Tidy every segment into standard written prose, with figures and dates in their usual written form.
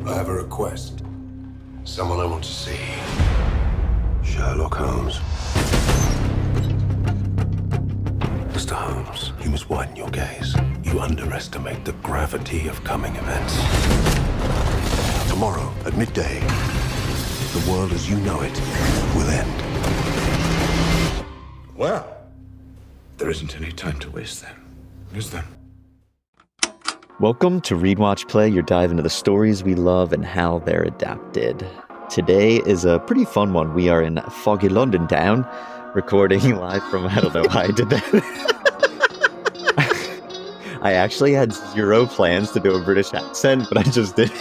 I have a request. Someone I want to see. Sherlock Holmes. Mr. Holmes, you must widen your gaze. You underestimate the gravity of coming events. Tomorrow, at midday, the world as you know it will end. Well, there isn't any time to waste then, is there? Welcome to Read, Watch, Play, your dive into the stories we love and how they're adapted. Today is a pretty fun one. We are in foggy London town, recording live from, I don't know why I did that. I actually had zero plans to do a British accent, but I just did.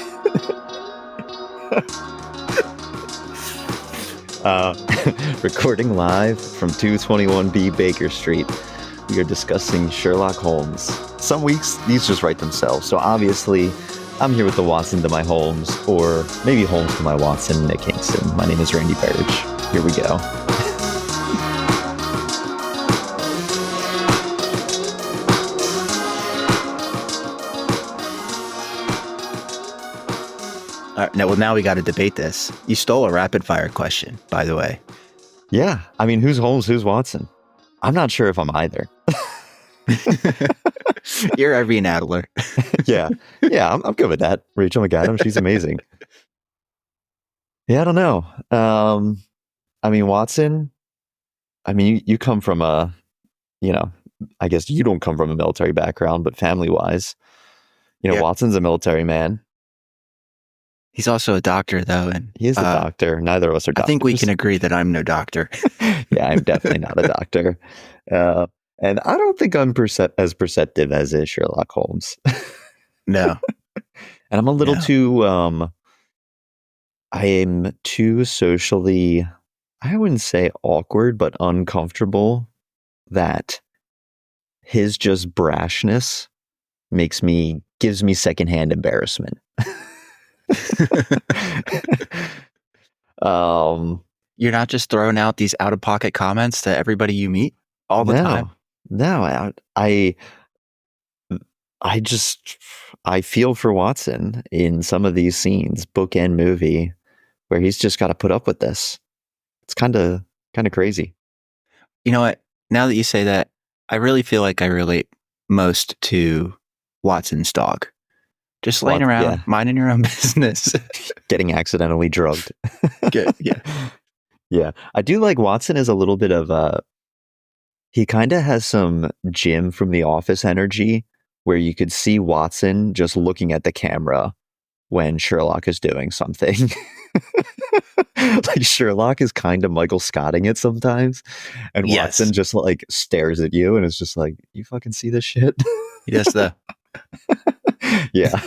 Recording live from 221B Baker Street. We are discussing Sherlock Holmes. Some weeks, these just write themselves. So obviously, I'm here with the Watson to my Holmes, or maybe Holmes to my Watson, Nick Kingston. My name is Randy Burge. Here we go. All right, now we got to debate this. You stole a rapid fire question, by the way. Yeah, I mean, who's Holmes, who's Watson? I'm not sure if I'm either. You're Irving Adler. Yeah, I'm good with that. Rachel McAdams, she's amazing. Yeah, I don't know. I mean, Watson, I mean, you come from I guess you don't come from a military background, but family-wise, Yeah. Watson's a military man. He's also a doctor, though. And He is a doctor. Neither of us are doctors. I think we can agree that I'm no doctor. Yeah, I'm definitely not a doctor. And I don't think I'm as perceptive as is Sherlock Holmes. No. And I'm a little too, I am too socially, I wouldn't say awkward, but uncomfortable that his just brashness gives me secondhand embarrassment. You're not just throwing out these out-of-pocket comments to everybody you meet all the time? No, I feel for Watson in some of these scenes, book and movie, where he's just got to put up with this. It's kind of crazy. You know what? Now that you say that, I really feel like I relate most to Watson's dog. Just laying around, minding your own business. Getting accidentally drugged. Yeah. Yeah. I do like Watson is a little bit of he kind of has some Jim from The Office energy where you could see Watson just looking at the camera when Sherlock is doing something. Like Sherlock is kind of Michael Scotting it sometimes. And Watson just like stares at you and is just like, you fucking see this shit? He does the... Yeah.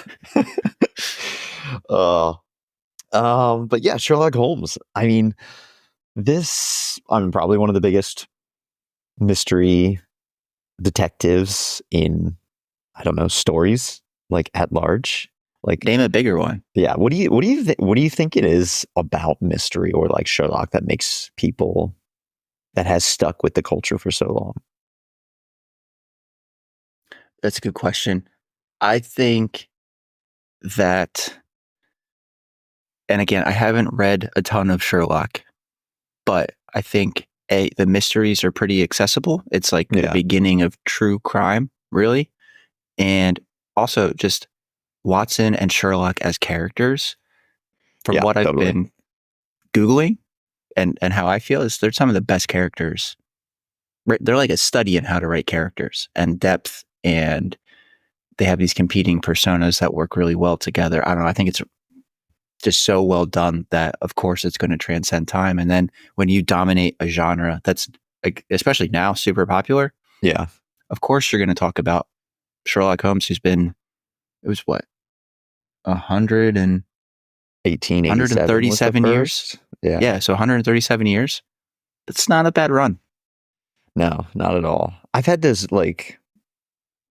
But yeah, Sherlock Holmes. I mean, I'm probably one of the biggest mystery detectives in, I don't know, stories like at large. Like, name a bigger one. Yeah. What do you think it is about mystery or like Sherlock that makes people that has stuck with the culture for so long? That's a good question. I think that, and again, I haven't read a ton of Sherlock, but I think the mysteries are pretty accessible. It's like the beginning of true crime, really. And also just Watson and Sherlock as characters, from what I've been Googling and how I feel, is they're some of the best characters. They're like a study in how to write characters and depth, and they have these competing personas that work really well together. I don't know. I think it's just so well done that, of course, it's going to transcend time. And then when you dominate a genre that's, like, especially now, super popular, of course you're going to talk about Sherlock Holmes, who's been, it was what, 137 years? Yeah, so 137 years. That's not a bad run. No, not at all. I've had this like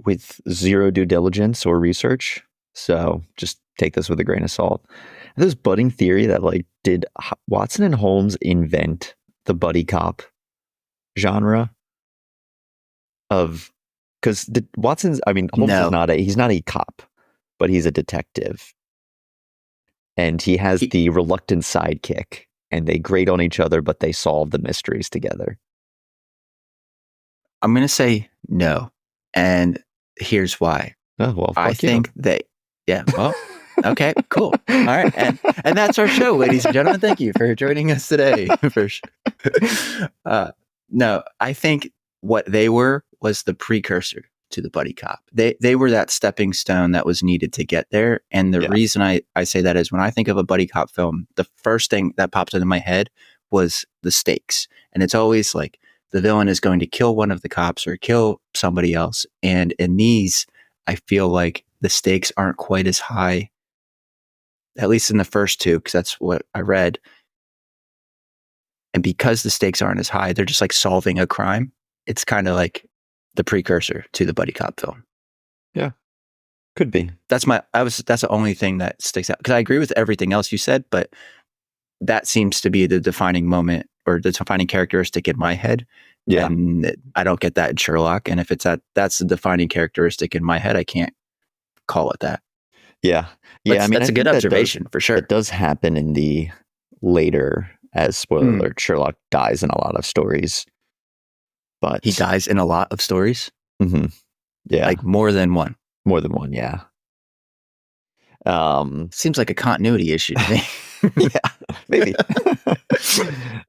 with zero due diligence or research, so just take this with a grain of salt. This budding theory that like, did Watson and Holmes invent the buddy cop genre? Because Watson's, I mean, Holmes is he's not a cop, but he's a detective. and he has the reluctant sidekick, and they grate on each other, but they solve the mysteries together. I'm going to say no. And here's why. Oh, well, I think well, okay, cool. All right. And that's our show, ladies and gentlemen. Thank you for joining us today. No, I think what they were was the precursor to the buddy cop. They were that stepping stone that was needed to get there. And the reason I say that is when I think of a buddy cop film, the first thing that pops into my head was the stakes. And it's always like the villain is going to kill one of the cops or kill somebody else. And in these, I feel like the stakes aren't quite as high, at least in the first two, because that's what I read. And because the stakes aren't as high, they're just like solving a crime. It's kind of like the precursor to the buddy cop film. Yeah, could be. That's the only thing that sticks out, because I agree with everything else you said, but that seems to be the defining moment or the defining characteristic in my head. Yeah. And I don't get that in Sherlock. And if that's the defining characteristic in my head, I can't call it that. Yeah. Yeah. That's a good observation for sure. It does happen in the later, as spoiler alert, Sherlock dies in a lot of stories. But he dies in a lot of stories. Mm-hmm. Yeah. Like more than one. More than one. Yeah. Seems like a continuity issue to me. Yeah, maybe.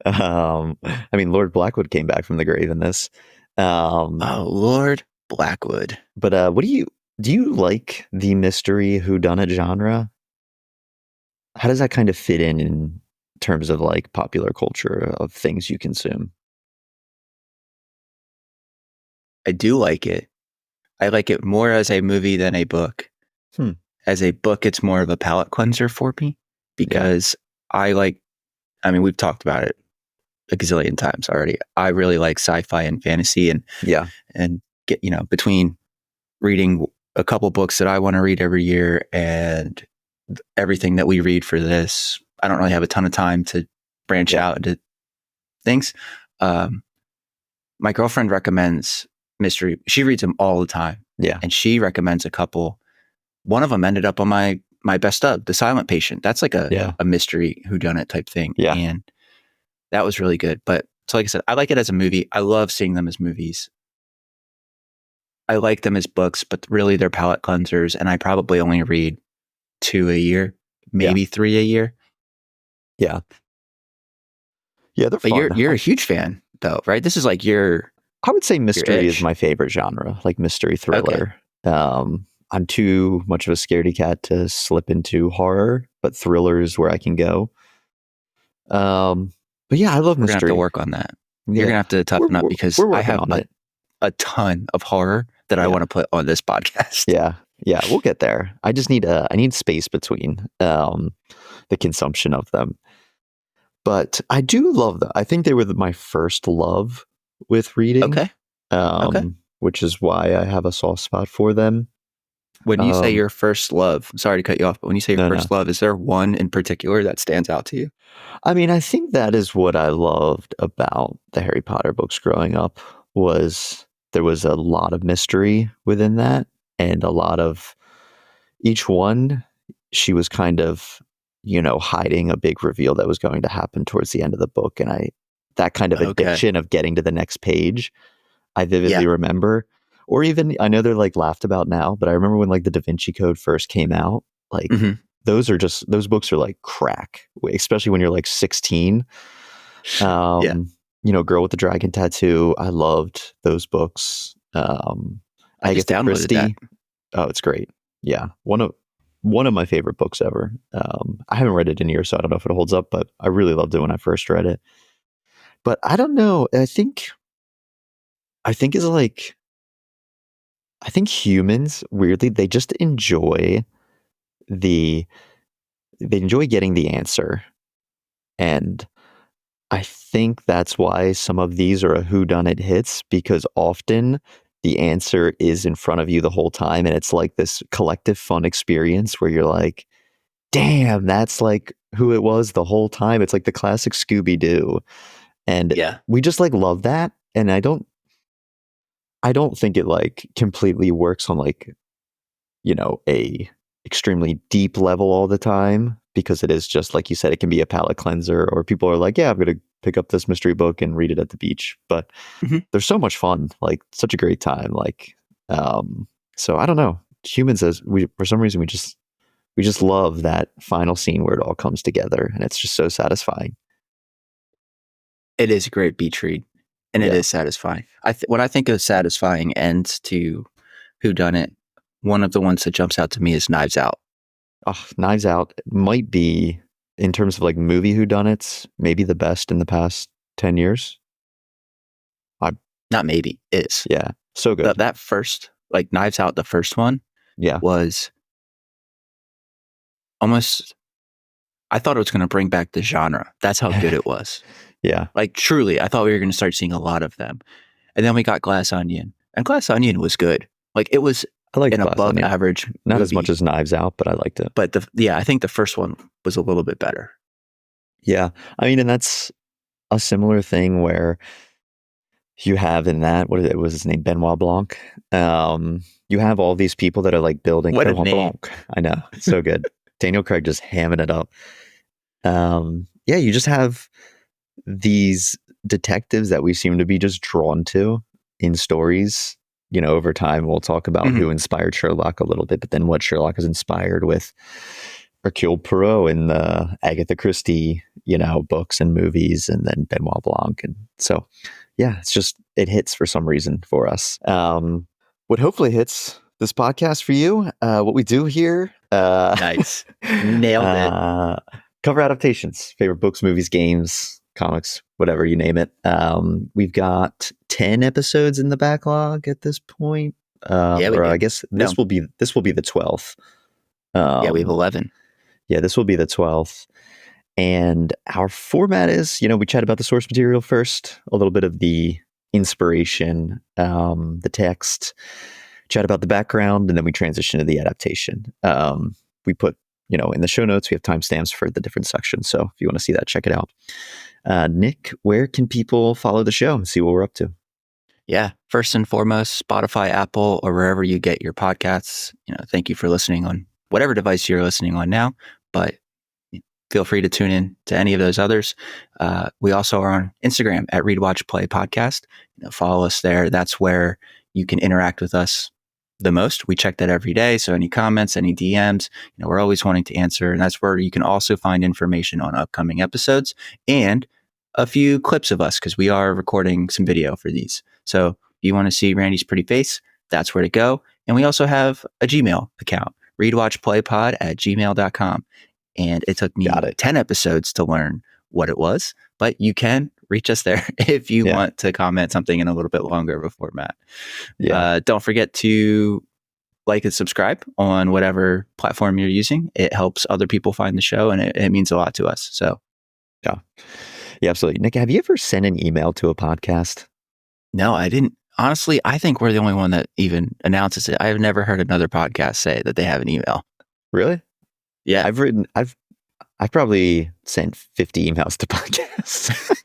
I mean, Lord Blackwood came back from the grave in this. Oh, Lord Blackwood. But what do you like the mystery whodunit genre? How does that kind of fit in terms of like popular culture of things you consume? I do like it. I like it more as a movie than a book. As a book, it's more of a palate cleanser for me because we've talked about it a gazillion times already. I really like sci-fi and fantasy and get, between reading a couple books that I want to read every year and everything that we read for this, I don't really have a ton of time to branch out into things. My girlfriend recommends mystery. She reads them all the time. Yeah. And she recommends a couple. One of them ended up on my best of, The Silent Patient. That's like a mystery whodunit type thing. Yeah. And that was really good. But so like I said, I like it as a movie. I love seeing them as movies. I like them as books, but really they're palate cleansers. And I probably only read 2 a year, maybe 3 a year. Yeah. Yeah, they're fun. But you're a huge fan though, right? This is like I would say mystery is my favorite genre, like mystery thriller. Okay. I'm too much of a scaredy cat to slip into horror, but thriller is where I can go. But yeah, I love mystery. We're going to have to work on that. Yeah. You're going to have to toughen up because I have a ton of horror that I want to put on this podcast. Yeah. Yeah, we'll get there. I just need I need space between the consumption of them. But I do love them. I think they were my first love with reading. Okay. Which is why I have a soft spot for them. When you say your first love, sorry to cut you off, but when you say your first love, is there one in particular that stands out to you? I mean, I think that is what I loved about the Harry Potter books growing up was there was a lot of mystery within that and a lot of each one, she was kind of, hiding a big reveal that was going to happen towards the end of the book. And that kind of addiction of getting to the next page, I vividly remember. Or even, I know they're like laughed about now, but I remember when like the Da Vinci Code first came out, like those books are like crack, especially when you're like 16. Girl with the Dragon Tattoo. I loved those books. I just downloaded that. Oh, it's great. Yeah. One of my favorite books ever. I haven't read it in years, so I don't know if it holds up, but I really loved it when I first read it. But I don't know. I think it's like, I think humans, weirdly, they just enjoy getting the answer. And I think that's why some of these are a whodunit hits, because often the answer is in front of you the whole time. And it's like this collective fun experience where you're like, damn, that's like who it was the whole time. It's like the classic Scooby-Doo. And we just like love that. And I don't think it like completely works on like, a extremely deep level all the time, because it is just like you said, it can be a palate cleanser, or people are like, yeah, I'm going to pick up this mystery book and read it at the beach. But they're so much fun, like such a great time. Like, so I don't know. Humans, as we, for some reason, we just love that final scene where it all comes together, and it's just so satisfying. It is a great beach read, and it is satisfying. When I think of satisfying ends to whodunit, one of the ones that jumps out to me is Knives Out. Oh, Knives Out might be, in terms of like movie whodunits, maybe the best in the past 10 years. Not maybe, is. Yeah, so good. That first, like Knives Out, the first one, was almost, I thought it was going to bring back the genre. That's how good it was. Yeah. Like truly, I thought we were going to start seeing a lot of them. And then we got Glass Onion. And Glass Onion was good. Like it was an above average Not movie. as much as Knives Out, but I liked it. But I think the first one was a little bit better. Yeah. I mean, and that's a similar thing where you have in that, what was his name? Benoit Blanc. You have all these people that are like building. What a name. Blanc. I know. It's so good. Daniel Craig just hamming it up. Yeah, you just have these detectives that we seem to be just drawn to in stories. You know, over time, we'll talk about who inspired Sherlock a little bit, but then what Sherlock is inspired with Hercule Poirot in the Agatha Christie, books and movies, and then Benoit Blanc. And so, yeah, it hits for some reason for us. What hopefully hits this podcast for you, what we do here. Nice. Nailed it. Cover adaptations, favorite books, movies, games, comics, whatever you name it. We've got 10 episodes in the backlog at this point. I guess this will be the 12th. We have 11. Yeah, this will be the 12th. And our format is, we chat about the source material first, a little bit of the inspiration, the text, chat about the background, and then we transition to the adaptation. We put, in the show notes, we have timestamps for the different sections. So if you want to see that, check it out. Nick, where can people follow the show and see what we're up to? Yeah. First and foremost, Spotify, Apple, or wherever you get your podcasts. Thank you for listening on whatever device you're listening on now, but feel free to tune in to any of those others. We also are on Instagram at Read Watch Play Podcast. Follow us there. That's where you can interact with us the most. We check that every day. So any comments, any DMs, we're always wanting to answer. And that's where you can also find information on upcoming episodes and a few clips of us, because we are recording some video for these. So if you want to see Randy's pretty face, that's where to go. And we also have a Gmail account, readwatchplaypod@gmail.com. And it took me 10 episodes to learn what it was, but you can reach us there if you want to comment something in a little bit longer of a format. Don't forget to like and subscribe on whatever platform you're using. It helps other people find the show, and it means a lot to us. So, yeah, absolutely. Nick, have you ever sent an email to a podcast? No, I didn't. Honestly, I think we're the only one that even announces it. I've never heard another podcast say that they have an email. Really? Yeah. I've probably sent 50 emails to podcasts.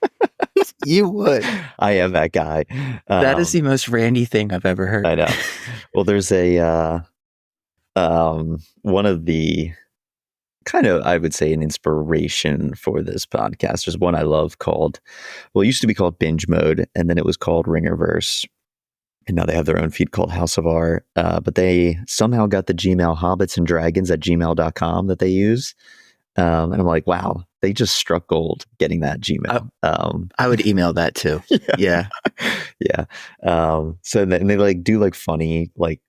You would. I am that guy. That is the most Randy thing I've ever heard. I know. Well, there's a one of the kind of, I would say, an inspiration for this podcast. There's one I love called, it used to be called Binge Mode, and then it was called Ringerverse. And now they have their own feed called House of R. But they somehow got the Gmail hobbits and dragons at gmail.com that they use. And I'm like, wow, they just struck gold getting that Gmail. I would email that too. Yeah. So then they like do like funny like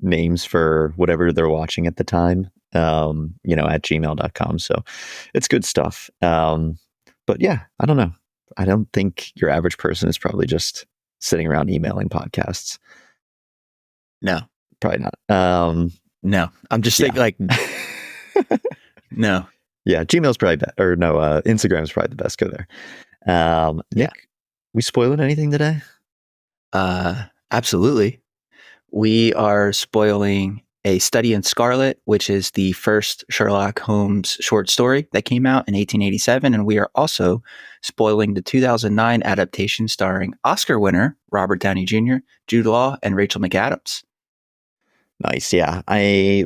names for whatever they're watching at the time, at gmail.com. So it's good stuff. But yeah, I don't know. I don't think your average person is probably just sitting around emailing podcasts. No, probably not. No, I'm just thinking like, no. Yeah, Gmail's probably better. Or no, Instagram's probably the best. Go there. Nick, we spoiling anything today? Absolutely. We are spoiling A Study in Scarlet, which is the first Sherlock Holmes short story that came out in 1887. And we are also spoiling the 2009 adaptation starring Oscar winner Robert Downey Jr., Jude Law, and Rachel McAdams. Nice. Yeah. I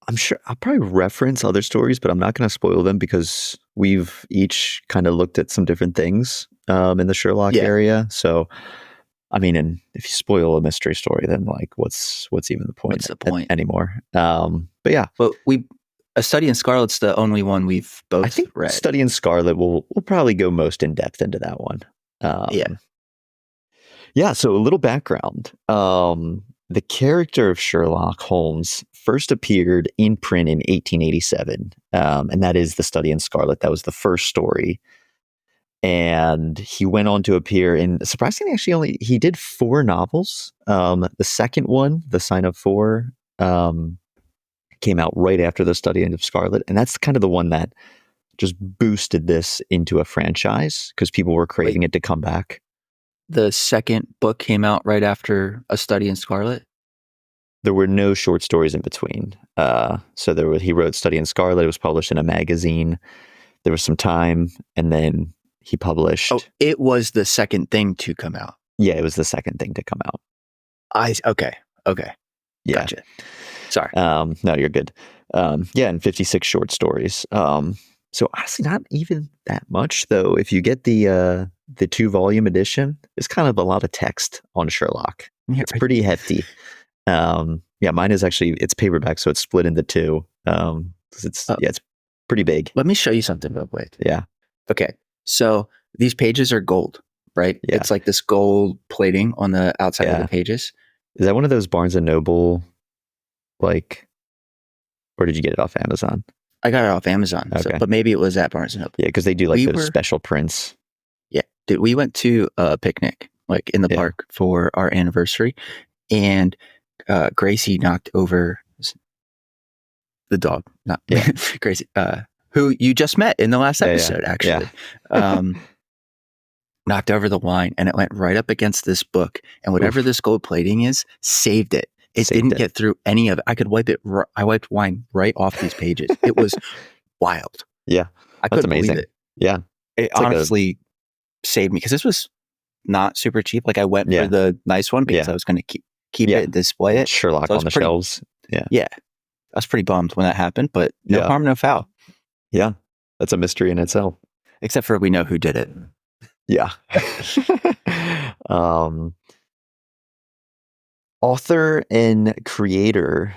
I'm sure I'll probably reference other stories, but I'm not going to spoil them because we've each kind of looked at some different things in the Sherlock area. So, I mean, and if you spoil a mystery story, then like, what's even the point? What's the point? Anymore? But yeah, But A Study in Scarlet's the only one we've both I think read. Study in Scarlet we'll probably go most in depth into that one. Yeah. So a little background. The character of Sherlock Holmes first appeared in print in 1887, and that is The Study in Scarlet. That was the first story. And he went on to appear in, surprisingly, actually, he did 4 novels. The second one, The Sign of Four, came out right after The Study in Scarlet. And that's kind of the one that just boosted this into a franchise because people were craving it to come back. The second book came out right after A Study in Scarlet? There were no short stories in between. He wrote Study in Scarlet. It was published in a magazine. There was some time, and then he published. Oh, it was the second thing to come out. Yeah, it was the second thing to come out. Okay. Yeah. Gotcha. Sorry. No, you're good. And 56 short stories. So honestly, not even that much, though. If you get the 2-volume edition, it's kind of a lot of text on Sherlock. It's pretty hefty. Mine is actually, it's paperback, so it's split into 2. It's pretty big. Let me show you something real quick. Yeah. Okay. So these pages are gold, right? Yeah. It's like this gold plating on the outside of the pages. Is that one of those Barnes & Noble, or did you get it off Amazon? I got it off Amazon, Okay. but maybe it was at Barnes & Noble. Yeah, because they do those special prints. Yeah. Dude, we went to a picnic, in the park for our anniversary, and Gracie knocked over the dog, not Gracie, who you just met in the last episode, actually. Knocked over the wine, and it went right up against this book, and whatever this gold plating is, saved it. It didn't get through any of it. I could wipe it. I wiped wine right off these pages. It was wild. Yeah. I couldn't believe it. Yeah. It honestly saved me because this was not super cheap. I went for the nice one because I was going to keep it and display it. Sherlock on the shelves. Yeah. Yeah. I was pretty bummed when that happened, but no harm, no foul. Yeah. That's a mystery in itself. Except for we know who did it. Yeah. Author and creator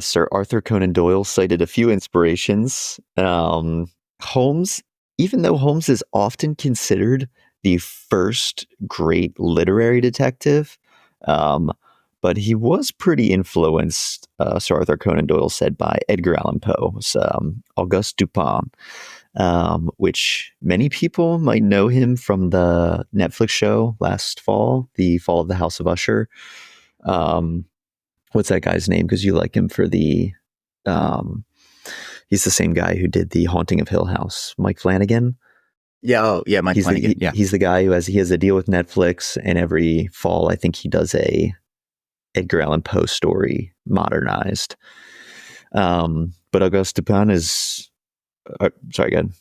Sir Arthur Conan Doyle cited a few inspirations. Holmes, even though Holmes is often considered the first great literary detective, but he was pretty influenced, Sir Arthur Conan Doyle said, by Edgar Allan Poe's Auguste Dupin, which many people might know him from the Netflix show last fall, The Fall of the House of Usher. What's that guy's name? Because you like him for the he's the same guy who did The Haunting of Hill House, Mike Flanagan. Mike Flanagan. He's the guy who has a deal with Netflix, and every fall I think he does a Edgar Allan Poe story modernized. But Auguste Dupin is sorry, go ahead.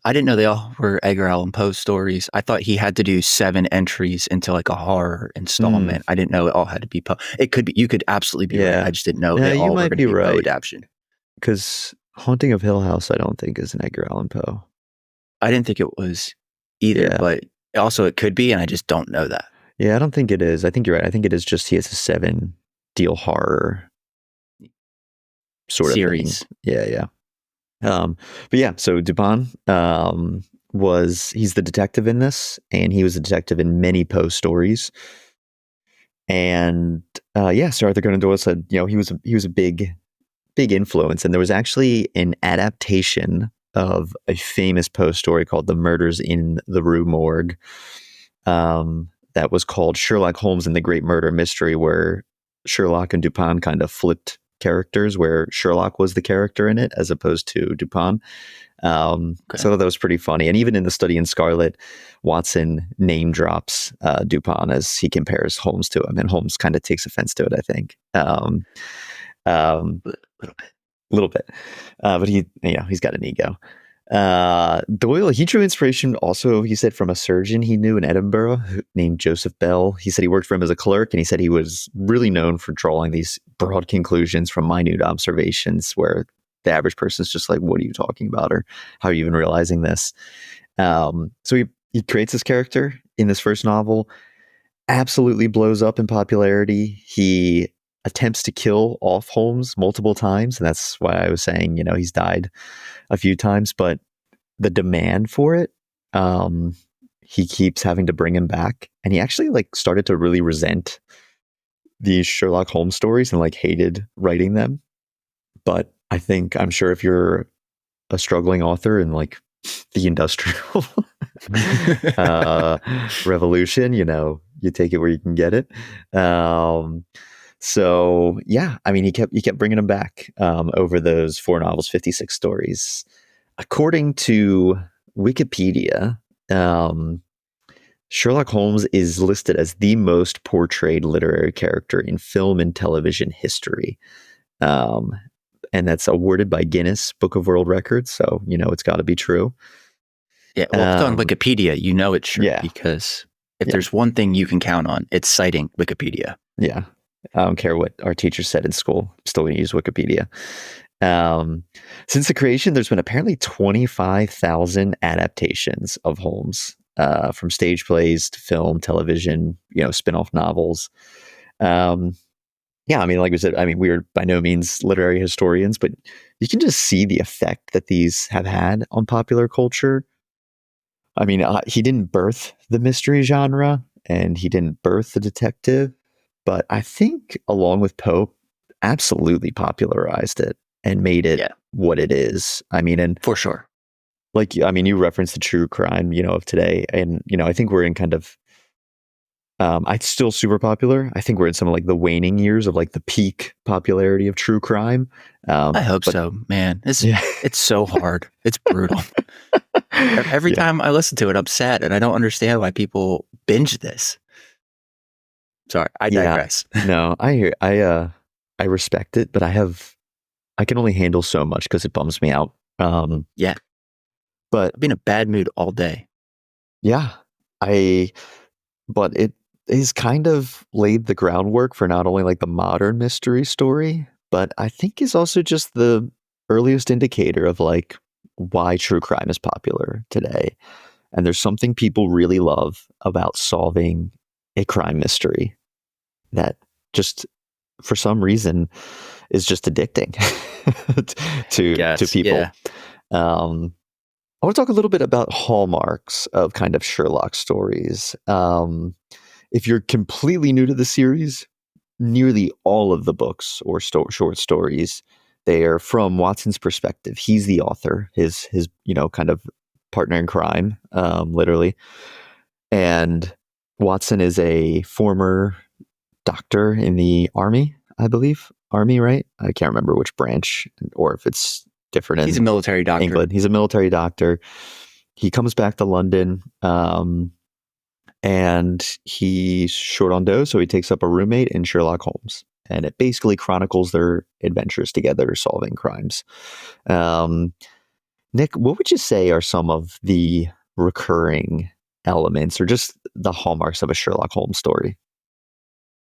I didn't know they all were Edgar Allan Poe stories. I thought he had to do 7 entries into a horror installment. I didn't know it all had to be Poe. It could be. You could absolutely be right. I just didn't know they all were going to be right. Poe adaptation. Because Haunting of Hill House, I don't think is an Edgar Allan Poe. I didn't think it was either, but also it could be, and I just don't know that. Yeah, I don't think it is. I think you're right. I think it is just he has a 7-deal horror sort of series. Thing. Yeah. But yeah, so Dupin he's the detective in this, and he was a detective in many Poe stories. And Sir Arthur Conan Doyle said, he was a big influence, and there was actually an adaptation of a famous Poe story called The Murders in the Rue Morgue. That was called Sherlock Holmes and the Great Murder Mystery, where Sherlock and Dupin kind of flipped characters, where Sherlock was the character in it as opposed to Dupin. So that was pretty funny. And even in The Study in Scarlet, Watson name drops Dupin as he compares Holmes to him, and Holmes kind of takes offense to it, I think. Little bit. But he's got an ego. Doyle, he drew inspiration also, he said, from a surgeon he knew in Edinburgh named Joseph Bell. He said he worked for him as a clerk, and he said he was really known for drawing these broad conclusions from minute observations where the average person's just like, what are you talking about? Or how are you even realizing this? So he creates this character in this first novel, absolutely blows up in popularity. He attempts to kill off Holmes multiple times, and that's why I was saying, he's died a few times, but the demand for it, he keeps having to bring him back, and he actually started to really resent these Sherlock Holmes stories and hated writing them. But I'm sure if you're a struggling author in the industrial revolution, you take it where you can get it. So yeah, he kept bringing him back over those 4 novels, 56 stories. According to Wikipedia, Sherlock Holmes is listed as the most portrayed literary character in film and television history. And that's awarded by Guinness Book of World Records. So, it's got to be true. Yeah. Well, if it's on Wikipedia, it's true. Yeah. Because if there's one thing you can count on, it's citing Wikipedia. Yeah. I don't care what our teachers said in school. I'm still going to use Wikipedia. Since the creation, there's been apparently 25,000 adaptations of Holmes, from stage plays to film, television, spin-off novels. Yeah, like we said, we're by no means literary historians, but you can just see the effect that these have had on popular culture. He didn't birth the mystery genre, and he didn't birth the detective, but I think along with Poe, absolutely popularized it and made it what it is. And for sure. You referenced the true crime, of today. And, I think we're in kind of, it's still super popular. I think we're in some of the waning years of the peak popularity of true crime. I hope so, man. It's so hard. It's brutal. Every time I listen to it, I'm sad, and I don't understand why people binge this. Sorry, I digress. No, I hear. I respect it, but I can only handle so much because it bums me out. Yeah, but I've been in a bad mood all day. Yeah, but it is kind of laid the groundwork for not only the modern mystery story, but I think is also just the earliest indicator of why true crime is popular today. And there's something people really love about solving a crime mystery that just for some reason is just addicting to people. Yeah. I want to talk a little bit about hallmarks of kind of Sherlock stories. If you're completely new to the series, nearly all of the books or short stories, they are from Watson's perspective. He's the author, his kind of partner in crime, literally. And Watson is a former doctor in the army, I believe. Army, right? I can't remember which branch, or if it's different. He's a military doctor. England. He's a military doctor. He comes back to London, and he's short on dough, so he takes up a roommate in Sherlock Holmes. And it basically chronicles their adventures together solving crimes. Nick, what would you say are some of the recurring elements or just the hallmarks of a Sherlock Holmes story?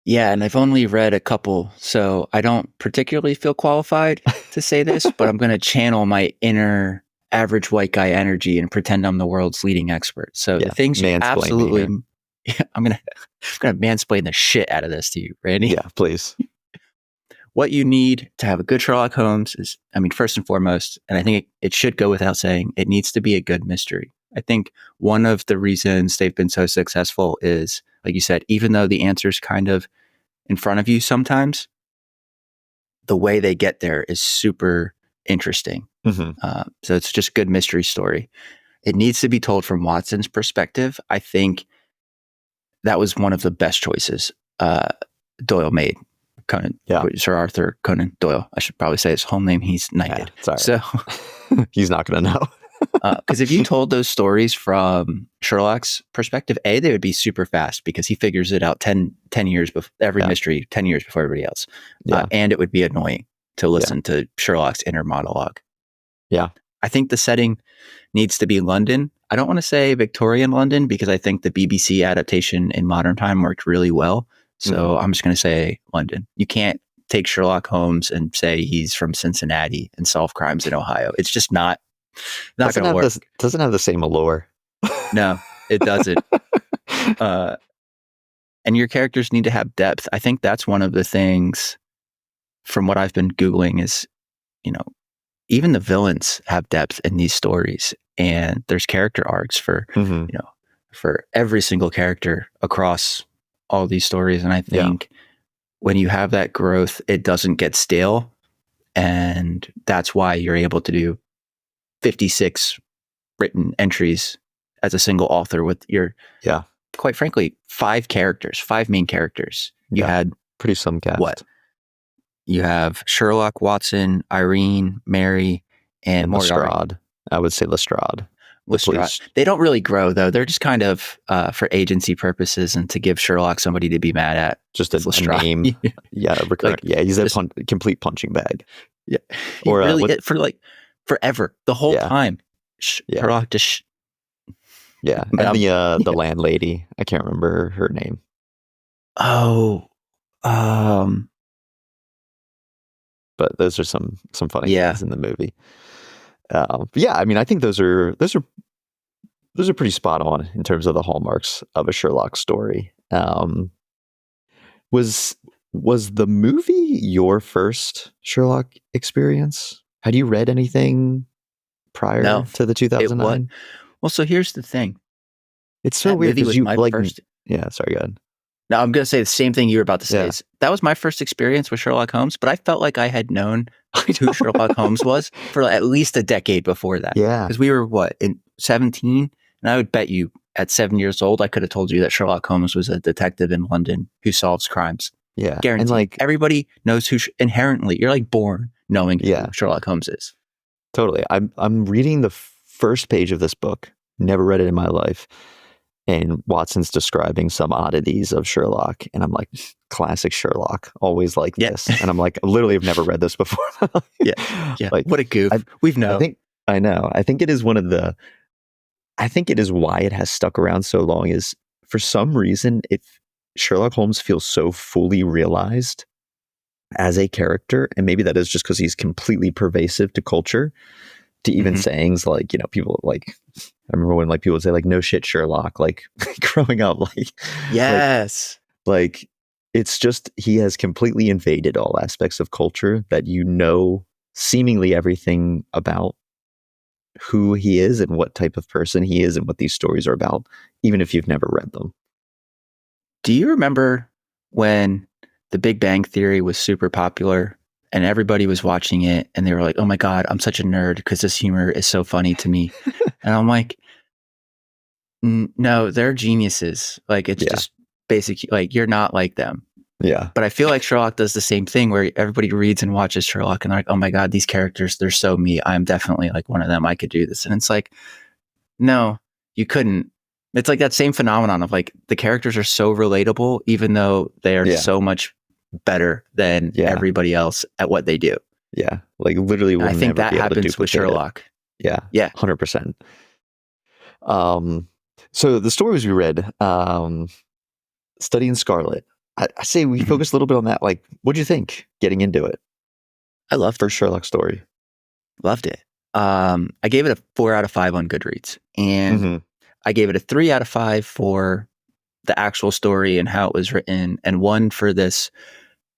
Yeah, and I've only read a couple, so I don't particularly feel qualified to say this, but I'm going to channel my inner average white guy energy and pretend I'm the world's leading expert. So the things you absolutely, I'm going to mansplain the shit out of this to you, Randy. Yeah, please. What you need to have a good Sherlock Holmes is, first and foremost, and I think it should go without saying, it needs to be a good mystery. I think one of the reasons they've been so successful is, like you said, even though the answer's kind of in front of you sometimes, the way they get there is super interesting. Mm-hmm. So it's just a good mystery story. It needs to be told from Watson's perspective. I think that was one of the best choices Doyle made. Sir Arthur Conan Doyle. I should probably say his whole name. He's knighted. Yeah, so he's not going to know. Because if you told those stories from Sherlock's perspective, they would be super fast because he figures it out 10 years before every mystery, 10 years before everybody else. And it would be annoying to listen to Sherlock's inner monologue. Yeah. I think the setting needs to be London. I don't want to say Victorian London because I think the BBC adaptation in modern time worked really well. So I'm just going to say London. You can't take Sherlock Holmes and say he's from Cincinnati and solve crimes in Ohio. It's just not going to work. Doesn't have the same allure. No, it doesn't. And your characters need to have depth. I think that's one of the things from what I've been Googling is, even the villains have depth in these stories, and there's character arcs for, for every single character across all these stories. And I think when you have that growth, it doesn't get stale. And that's why you're able to do 56 written entries as a single author with your, quite frankly, 5 main characters. You had pretty some cast. What? You have Sherlock, Watson, Irene, Mary, and Lestrade. I would say Lestrade. They don't really grow, though. They're just kind of for agency purposes and to give Sherlock somebody to be mad at. Just a name. He's a complete punching bag. Yeah. Or really, for forever, the whole time. Sherlock just... Yeah, and the landlady. I can't remember her name. But those are some funny things in the movie. I mean, I think those are pretty spot on in terms of the hallmarks of a Sherlock story. Was the movie your first Sherlock experience? Had you read anything prior to the 2009? Well, so here's the thing. It's so weird because you like first... Yeah, sorry, go ahead. No, I'm going to say the same thing you were about to say. That was my first experience with Sherlock Holmes, but I felt like I had known who Sherlock Holmes was for at least a decade before that. Yeah. Because we were, in 17? And I would bet you at 7 years old, I could have told you that Sherlock Holmes was a detective in London who solves crimes. Yeah. Guaranteed. And everybody knows who, inherently, you're born knowing who Sherlock Holmes is. Totally. I'm reading the first page of this book, never read it in my life. And Watson's describing some oddities of Sherlock. And I'm like, classic Sherlock, always like this. And I'm like, literally, I've never read this before. Yeah. Like, what a goof. We've known. I know. I think it is why it has stuck around so long is for some reason, Sherlock Holmes feels so fully realized as a character. And maybe that is just because he's completely pervasive to culture. To even sayings like, people like, I remember when people would say no shit Sherlock, growing up, yes. It's just, he has completely invaded all aspects of culture that seemingly everything about who he is and what type of person he is and what these stories are about, even if you've never read them. Do you remember when The Big Bang Theory was super popular? And everybody was watching it and they were like, oh my God, I'm such a nerd because this humor is so funny to me. And I'm like, no, they're geniuses. It's just basic, you're not like them. Yeah. But I feel like Sherlock does the same thing where everybody reads and watches Sherlock and they're like, oh my God, these characters, they're so me. I'm definitely one of them. I could do this. And it's like, no, you couldn't. It's like that same phenomenon of the characters are so relatable, even though they are so much better than everybody else at what they do. Yeah. Literally. I think that happens with Sherlock. Yeah. 100%. So the stories we read, Studying Scarlet, I say we focus a little bit on that. What'd you think getting into it? I loved first Sherlock story. Loved it. I gave it a 4 out of 5 on Goodreads, and I gave it a 3 out of 5 for the actual story and how it was written, and 1 for this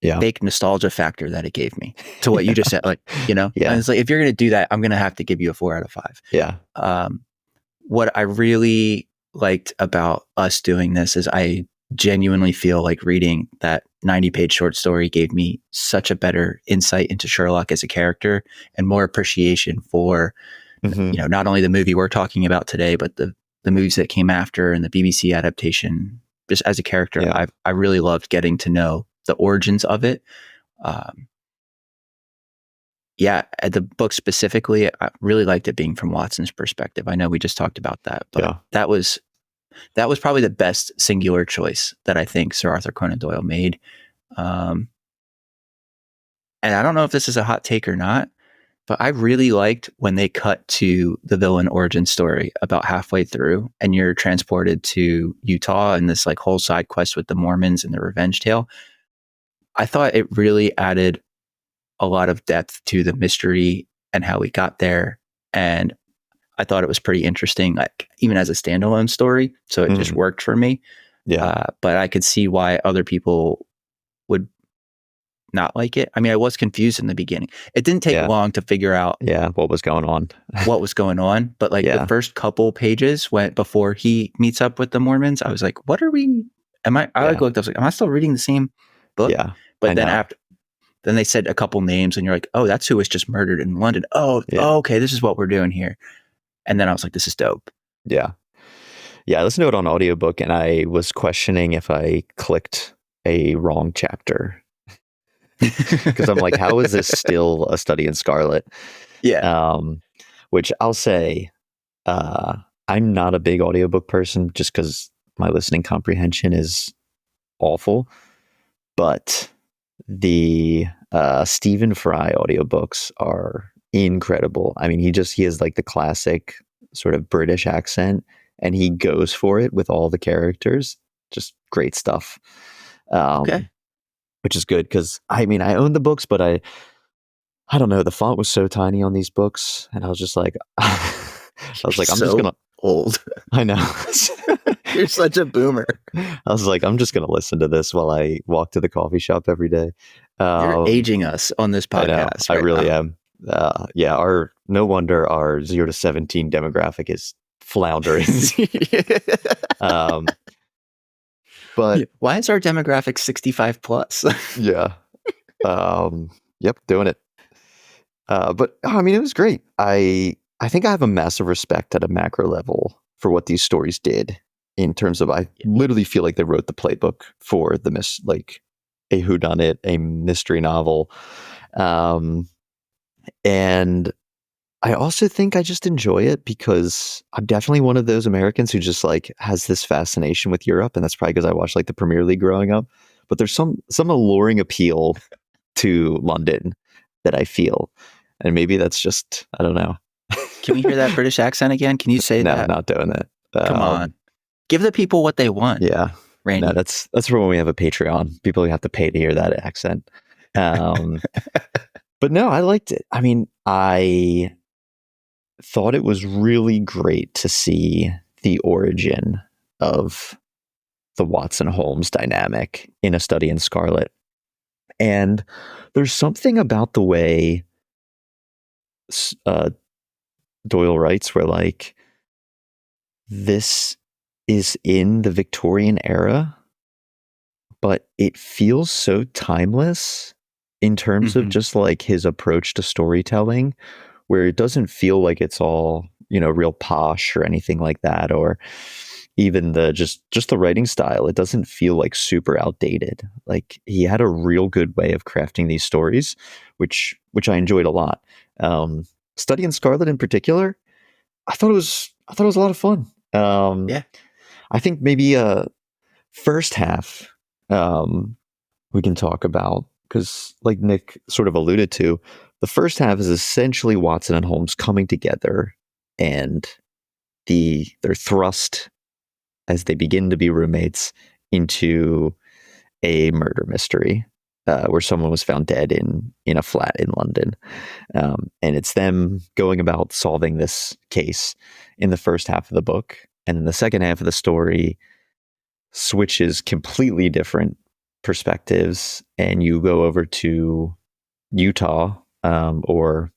fake nostalgia factor that it gave me to what you just said. And it's if you're going to do that, I'm going to have to give you a 4 out of 5. Yeah. What I really liked about us doing this is I genuinely feel like reading that 90-page short story gave me such a better insight into Sherlock as a character and more appreciation for, not only the movie we're talking about today, but the movies that came after and the BBC adaptation. Just as a character, I really loved getting to know the origins of it. The book specifically, I really liked it being from Watson's perspective. I know we just talked about that, but that was probably the best singular choice that I think Sir Arthur Conan Doyle made. And I don't know if this is a hot take or not, But I really liked when they cut to the villain origin story about halfway through, and you're transported to Utah and this like whole side quest with the Mormons and the revenge tale. I thought it really added a lot of depth to the mystery and how we got there. And I thought it was pretty interesting, like even as a standalone story. So it just worked for me. Yeah. But I could see why other people would not like it. I mean, I was confused in the beginning. It didn't take long to figure out what was going on. But like the first couple pages went before he meets up with the Mormons, I was like, what are we, looked, I was like, am I still reading the same book? Yeah. But then they said a couple names and you're like, oh, that's who was just murdered in London. Oh, okay. This is what we're doing here. And then I was like, this is dope. Yeah. Yeah. I listened to it on audiobook and I was questioning if I clicked a wrong chapter. Because I'm like, how is this still a study in Scarlet? Yeah. Which I'll say, I'm not a big audiobook person just because my listening comprehension is awful. But the Stephen Fry audiobooks are incredible. I mean, he has like the classic sort of British accent and he goes for it with all the characters. Just great stuff. Okay. Which is good because I mean I own the books, but I don't know, the font was so tiny on these books, and I was just like, I'm just gonna old. I know. You're such a boomer. I was like, I'm just gonna listen to this while I walk to the coffee shop every day. You're aging us on this podcast. I really am. No wonder our 0 to 17 demographic is floundering. But why is our demographic 65 plus? Yeah. Yep, doing it. But I mean, it was great. I think I have a massive respect at a macro level for what these stories did in terms of, I literally feel like they wrote the playbook for like a whodunit, a mystery novel. And I also think I just enjoy it because I'm definitely one of those Americans who just like has this fascination with Europe. And that's probably because I watched like the Premier League growing up. But there's some alluring appeal to London that I feel. And maybe that's just, I don't know. Can we hear that British accent again? Can you say that? No, not doing that. Come on. Give the people what they want. Yeah. Randy. No, that's for when we have a Patreon. People have to pay to hear that accent. But no, I liked it. I mean, I thought it was really great to see the origin of the Watson Holmes dynamic in A Study in Scarlet. And there's something about the way Doyle writes where like this is in the Victorian era, but it feels so timeless in terms of just like his approach to storytelling, where it doesn't feel like it's all, real posh or anything like that, or even the just the writing style. It doesn't feel like super outdated. Like he had a real good way of crafting these stories, which I enjoyed a lot. Study in Scarlet in particular, I thought it was a lot of fun. I think maybe first half we can talk about, because like Nick sort of alluded to, the first half is essentially Watson and Holmes coming together, and they're thrust as they begin to be roommates into a murder mystery where someone was found dead in a flat in London. And it's them going about solving this case in the first half of the book. And then the second half of the story switches completely different perspectives, and you go over to Utah or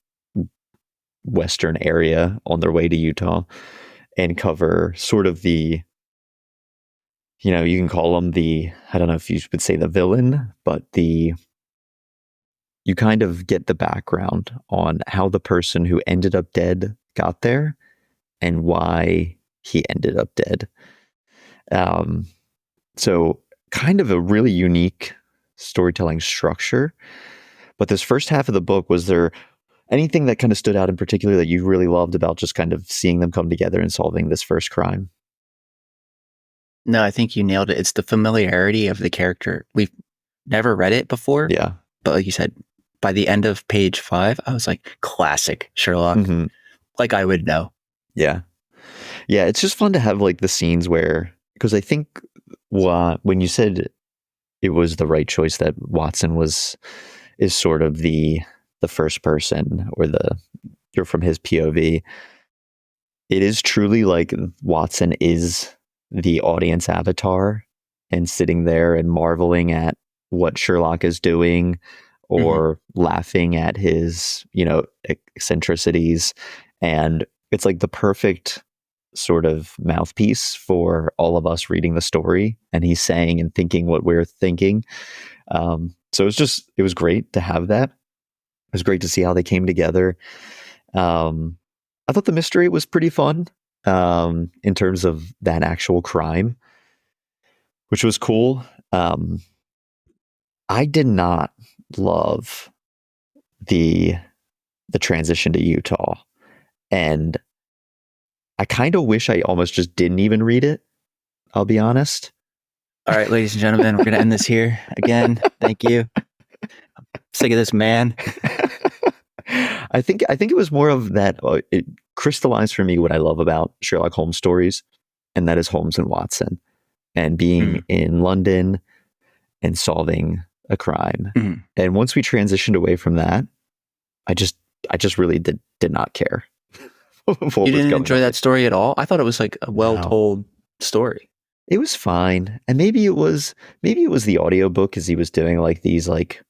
Western area on their way to Utah and cover sort of the, you can call them I don't know if you would say the villain, but you kind of get the background on how the person who ended up dead got there and why he ended up dead. So kind of a really unique storytelling structure. But this first half of the book, was there anything that kind of stood out in particular that you really loved about just kind of seeing them come together and solving this first crime? No, I think you nailed it. It's the familiarity of the character. We've never read it before. Yeah. But like you said, by the end of page 5, I was like, classic Sherlock. Mhm. Like I would know. Yeah. Yeah, it's just fun to have like the scenes where, because I think when you said it was the right choice that Watson is sort of the first person, or you're from his POV. It is truly like Watson is the audience avatar and sitting there and marveling at what Sherlock is doing, or laughing at his, eccentricities. And it's like the perfect sort of mouthpiece for all of us reading the story, and he's saying and thinking what we're thinking. So it was great to have that. It was great to see how they came together. I thought the mystery was pretty fun, in terms of that actual crime, which was cool. I did not love the transition to Utah, and I kind of wish I almost just didn't even read it. I'll be honest. All right, ladies and gentlemen, we're going to end this here again. Thank you. I'm sick of this man. I think it was more of that. It crystallized for me what I love about Sherlock Holmes stories, and that is Holmes and Watson, and being in London and solving a crime. And once we transitioned away from that, I just really did not care. You didn't enjoy that story at all? I thought it was like a well-told story. It was fine. And maybe it was the audiobook, because he was doing like these like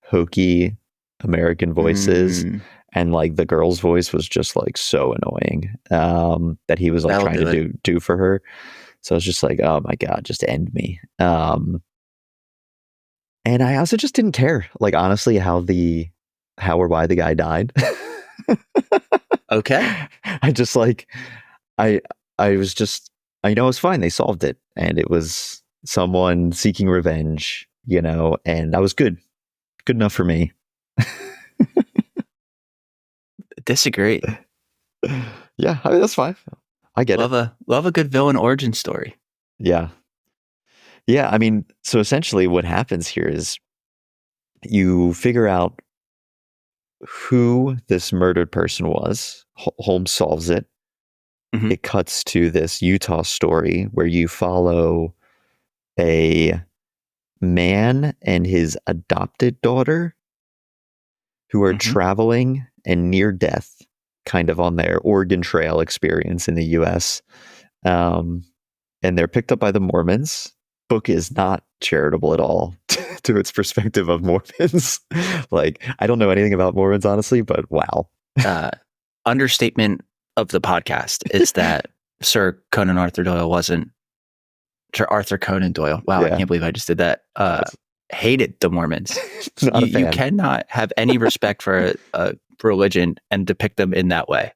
hokey American voices, and like the girl's voice was just like so annoying, that he was like trying to do for her. So I was just like, oh my God, just end me. And I also just didn't care, like, honestly, how or why the guy died. Okay. I just like, I was just, I know it's fine. They solved it, and it was someone seeking revenge, and that was good enough for me. Disagree. Yeah, I mean, that's fine. I get it. Love a good villain origin story. Yeah. I mean, so essentially what happens here is you figure out who this murdered person was. Holmes solves it. It cuts to this Utah story where you follow a man and his adopted daughter who are traveling and near death, kind of on their Oregon Trail experience in the US. And they're picked up by the Mormons. Book is not charitable at all to its perspective of Mormons. Like, I don't know anything about Mormons, honestly, but wow. Understatement of the podcast is that Sir Arthur Conan Doyle. Wow, I can't believe I just did that. Hated the Mormons. You cannot have any respect for a religion and depict them in that way.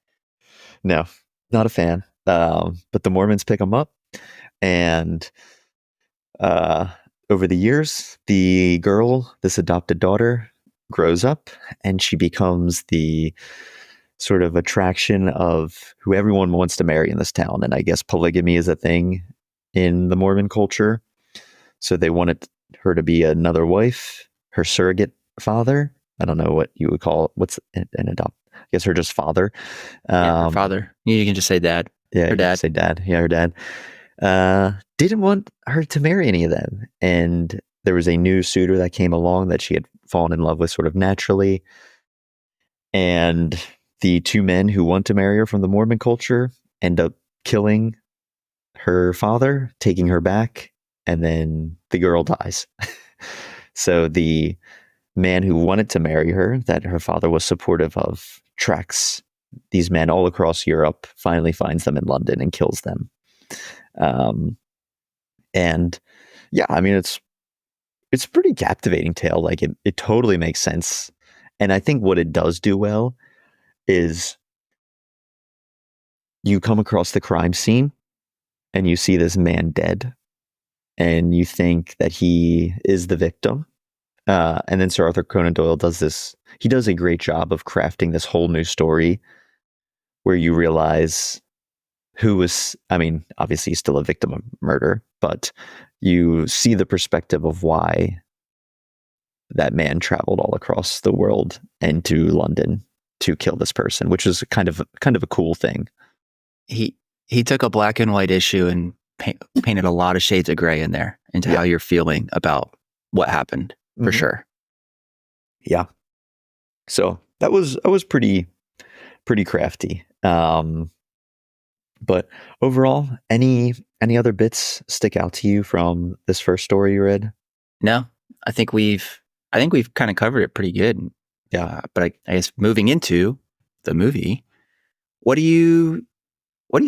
No, not a fan. But the Mormons pick them up, and over the years, the girl, this adopted daughter, grows up, and she becomes the sort of attraction of who everyone wants to marry in this town. And I guess polygamy is a thing in the Mormon culture. So they wanted her to be another wife, her surrogate father. I don't know what you would call it. What's an adopt? I guess her just father. Her father. You can just say dad. Yeah, her dad. Say dad. Yeah, her dad. Didn't want her to marry any of them. And there was a new suitor that came along that she had fallen in love with sort of naturally. And the two men who want to marry her from the Mormon culture end up killing her father, taking her back, and then the girl dies. So the man who wanted to marry her, that her father was supportive of, tracks these men all across Europe, finally finds them in London and kills them. And yeah, I mean, it's a pretty captivating tale. Like it totally makes sense. And I think what it does do well is you come across the crime scene and you see this man dead, and you think that he is the victim. And then Sir Arthur Conan Doyle does this. He does a great job of crafting this whole new story where you realize who was, I mean, obviously he's still a victim of murder, but you see the perspective of why that man traveled all across the world and to London to kill this person, which is kind of a cool thing. He took a black and white issue and painted a lot of shades of gray in there into how you're feeling about what happened, for sure. Yeah. So that was pretty crafty. But overall, any other bits stick out to you from this first story you read? No, I think we've kind of covered it pretty good. Yeah. But I guess moving into the movie, what do you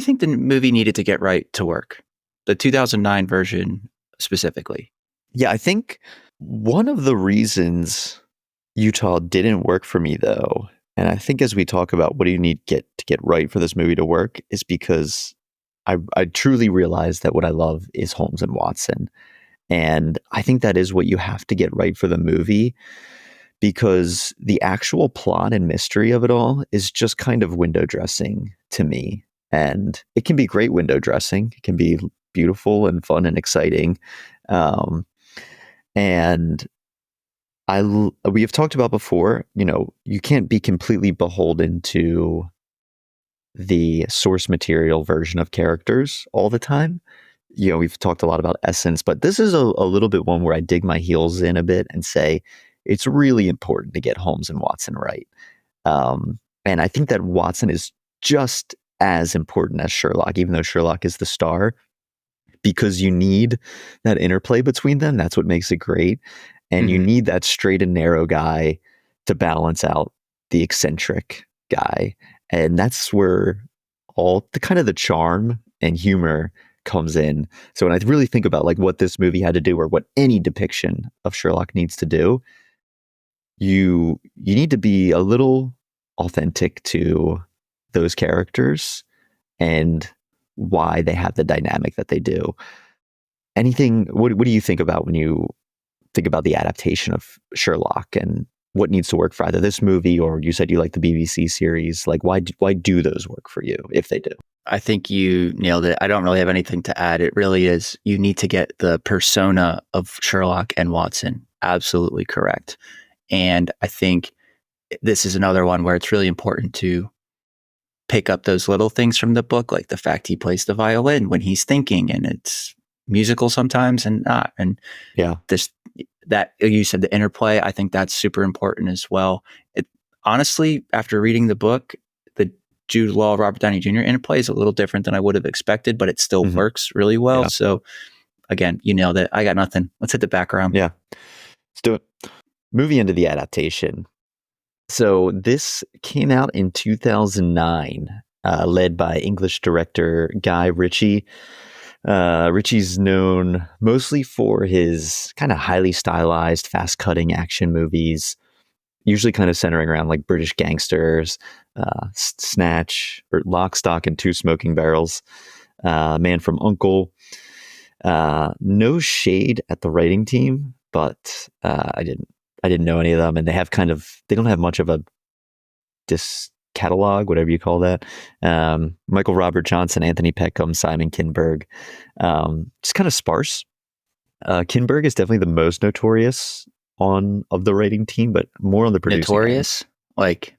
think the movie needed to get right to work? The 2009 version specifically. Yeah, I think one of the reasons Utah didn't work for me, though, and I think as we talk about what do you need to get right for this movie to work, is because I truly realized that what I love is Holmes and Watson. And I think that is what you have to get right for the movie, because the actual plot and mystery of it all is just kind of window dressing to me. And it can be great window dressing. It can be beautiful and fun and exciting. And we have talked about before, you can't be completely beholden to the source material version of characters all the time. We've talked a lot about essence, but this is a little bit one where I dig my heels in a bit and say it's really important to get Holmes and Watson right. And I think that Watson is just as important as Sherlock, even though Sherlock is the star, because you need that interplay between them. That's what makes it great. And you need that straight and narrow guy to balance out the eccentric guy. And that's where all the kind of the charm and humor comes in. So when I really think about like what this movie had to do, or what any depiction of Sherlock needs to do, you need to be a little authentic to those characters and why they have the dynamic that they do. What do you think about when you think about the adaptation of Sherlock and what needs to work for either this movie, or you said you like the BBC series? Like, why do those work for you if they do? I think you nailed it. I don't really have anything to add. It really is, you need to get the persona of Sherlock and Watson absolutely correct. And I think this is another one where it's really important to pick up those little things from the book, like the fact he plays the violin when he's thinking, and it's musical sometimes and not. And that you said, the interplay, I think that's super important as well. Honestly, after reading the book, the Jude Law, Robert Downey Jr. interplay is a little different than I would have expected, but it still works really well. Yeah. So again, you nailed it. I got nothing. Let's hit the background. Yeah, let's do it. Moving into the adaptation. So this came out in 2009, led by English director Guy Ritchie. Ritchie's known mostly for his kind of highly stylized, fast-cutting action movies, usually kind of centering around like British gangsters, Snatch, or Lock, Stock, and Two Smoking Barrels, Man from U.N.C.L.E. No shade at the writing team, but I didn't know any of them, and they don't have much of a disc catalog, whatever you call that. Michael Robert Johnson, Anthony Peckham, Simon Kinberg, just kind of sparse. Kinberg is definitely the most notorious of the writing team, but more on the producing. Notorious, end. Like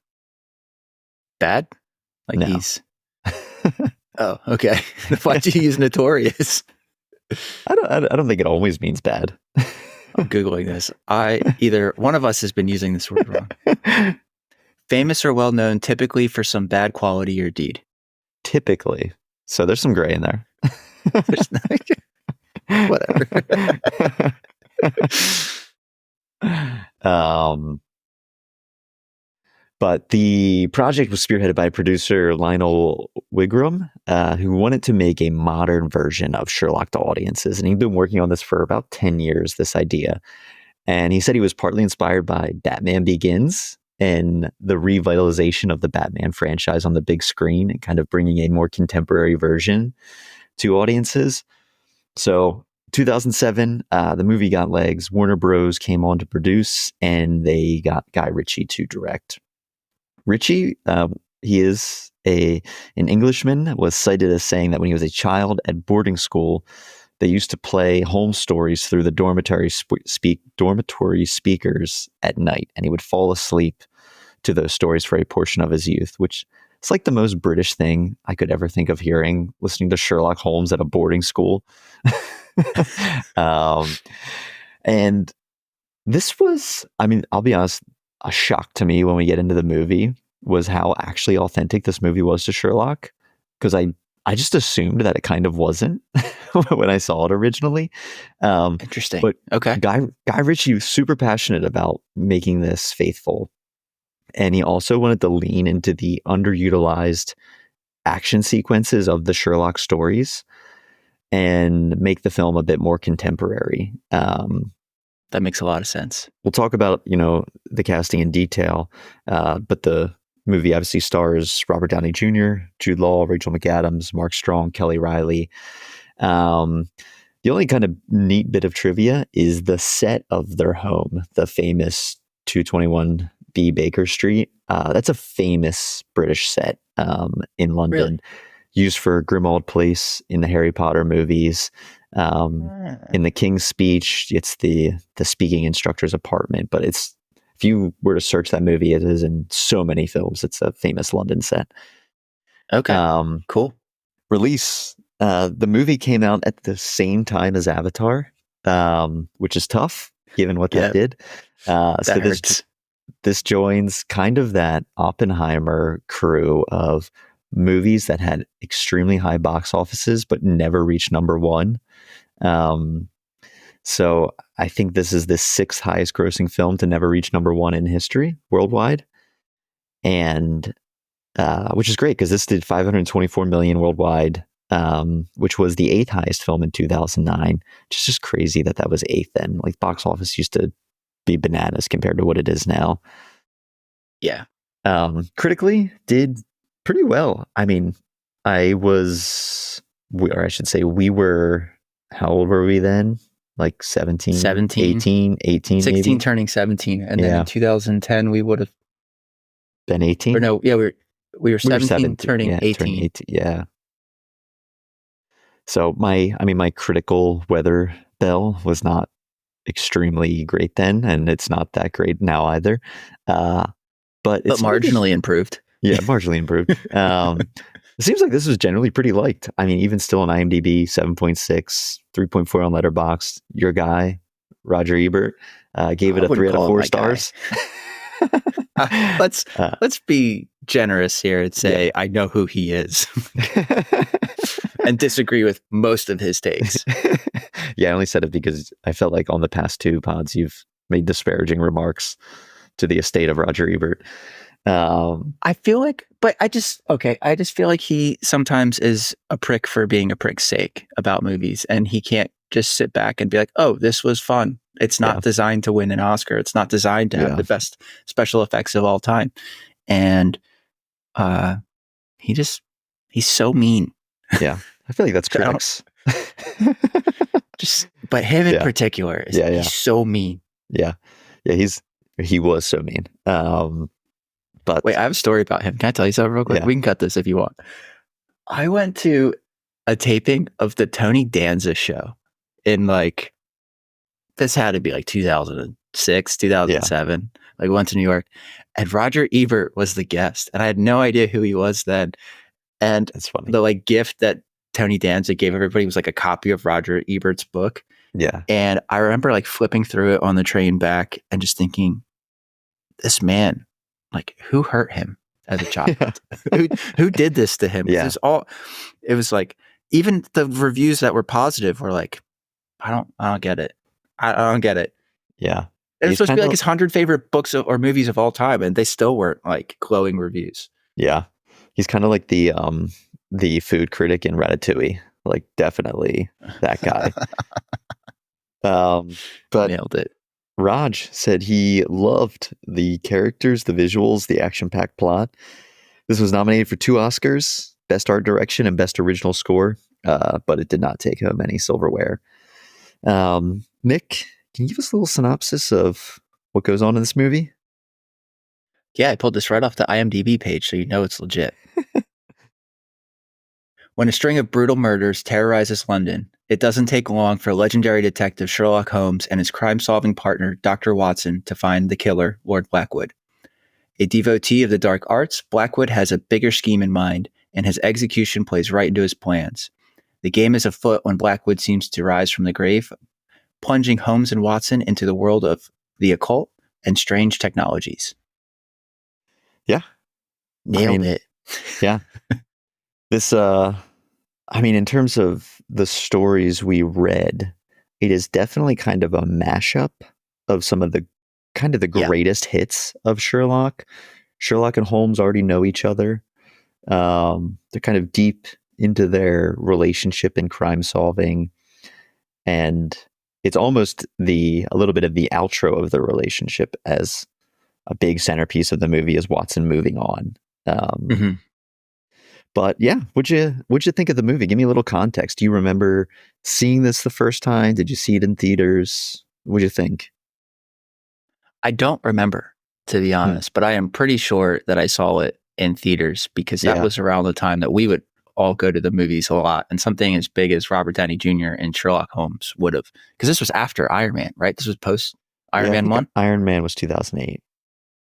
bad, like no. He's. Oh, okay. Why do you use notorious? I don't think it always means bad. I'm Googling this. Either one of us has been using this word wrong. Famous or well known, typically for some bad quality or deed. Typically. So there's some gray in there. Whatever. But the project was spearheaded by producer Lionel Wigram, who wanted to make a modern version of Sherlock to audiences. And he'd been working on this for about 10 years, this idea. And he said he was partly inspired by Batman Begins and the revitalization of the Batman franchise on the big screen and kind of bringing a more contemporary version to audiences. So 2007, the movie got legs. Warner Bros. Came on to produce, and they got Guy Ritchie to direct. Ritchie, he is an Englishman, was cited as saying that when he was a child at boarding school, they used to play Holmes stories through the dormitory speakers at night, and he would fall asleep to those stories for a portion of his youth, which is like the most British thing I could ever think of hearing, listening to Sherlock Holmes at a boarding school. And this was, I mean, I'll be honest, a shock to me when we get into the movie was how actually authentic this movie was to Sherlock, because I just assumed that it kind of wasn't when I saw it originally. Interesting. But okay. Guy Ritchie was super passionate about making this faithful. And he also wanted to lean into the underutilized action sequences of the Sherlock stories and make the film a bit more contemporary. That makes a lot of sense. We'll talk about, the casting in detail, but the movie obviously stars Robert Downey Jr., Jude Law, Rachel McAdams, Mark Strong, Kelly Riley. The only kind of neat bit of trivia is the set of their home, the famous 221B Baker Street. That's a famous British set in London, Really? used for Grimmauld Place in the Harry Potter movies. In the King's Speech, it's the speaking instructor's apartment, but if you were to search that movie, it is in so many films. It's a famous London set. Okay. Cool. Release. The movie came out at the same time as Avatar, which is tough given what that did. That so hurts. this joins kind of that Oppenheimer crew of movies that had extremely high box offices but never reached number one. So I think this is the sixth highest grossing film to never reach number one in history worldwide. And which is great because this did 524 million worldwide, which was the eighth highest film in 2009. Which is just crazy that was eighth then. Like box office used to be bananas compared to what it is now. Yeah. Critically did pretty well. I mean, we were, how old were we then? Like 17, 18 16 maybe? turning 17. And then in 2010, we would have been 18. Or no, yeah, we were 17 turning 18. Turning 18. Yeah. So my critical weather bell was not extremely great then, and it's not that great now either. But marginally improved. Yeah, marginally improved. It seems like this was generally pretty liked. I mean, even still on IMDb, 7.6, 3.4 on Letterboxd. Your guy, Roger Ebert, gave it a 3 out of 4 stars. Let's be generous here and say I know who he is and disagree with most of his takes. Yeah, I only said it because I felt like on the past two pods you've made disparaging remarks to the estate of Roger Ebert. I feel like, but I just feel like he sometimes is a prick for being a prick's sake about movies, and he can't just sit back and be like, oh, this was fun. It's not designed to win an Oscar. It's not designed to have the best special effects of all time. And he's so mean. Yeah. I feel like that's critics. But him in particular, he's so mean. Yeah. Yeah, he was so mean. But wait, I have a story about him. Can I tell you something real quick? We can cut this if you want. I went to a taping of the Tony Danza show in this had to be 2006, 2007. I went to New York, and Roger Ebert was the guest, and I had no idea who he was then. And that's funny. The gift that Tony Danza gave everybody was a copy of Roger Ebert's book. Yeah. And I remember flipping through it on the train back and just thinking, this man, who hurt him as a child? who did this to him? Yeah. It was even the reviews that were positive were I don't get it. I don't get it. Yeah. It was supposed to be his 100 favorite books or movies of all time, and they still weren't glowing reviews. Yeah. He's kind of like the food critic in Ratatouille. Definitely that guy. But nailed it. Raj said he loved the characters, the visuals, the action-packed plot. This was nominated for 2 Oscars, Best Art Direction and Best Original Score, but it did not take home any silverware. Nick, can you give us a little synopsis of what goes on in this movie? Yeah, I pulled this right off the IMDb page, so you know it's legit. When a string of brutal murders terrorizes London, It doesn't take long for legendary detective Sherlock Holmes and his crime-solving partner, Dr. Watson, to find the killer, Lord Blackwood. A devotee of the dark arts, Blackwood has a bigger scheme in mind, and his execution plays right into his plans. The game is afoot when Blackwood seems to rise from the grave, plunging Holmes and Watson into the world of the occult and strange technologies. Yeah. Nailed it. Yeah. This, in terms of the stories we read, it is definitely kind of a mashup of some of the greatest hits of Sherlock. Sherlock and Holmes already know each other. They're kind of deep into their relationship in crime solving, and it's almost a little bit of the outro of the relationship as a big centerpiece of the movie is Watson moving on. But yeah, what'd you think of the movie? Give me a little context. Do you remember seeing this the first time? Did you see it in theaters? What'd you think? I don't remember, to be honest, but I am pretty sure that I saw it in theaters because that was around the time that we would all go to the movies a lot. And something as big as Robert Downey Jr. and Sherlock Holmes would have, because this was after Iron Man, right? This was post Iron Man 1. Iron Man was 2008.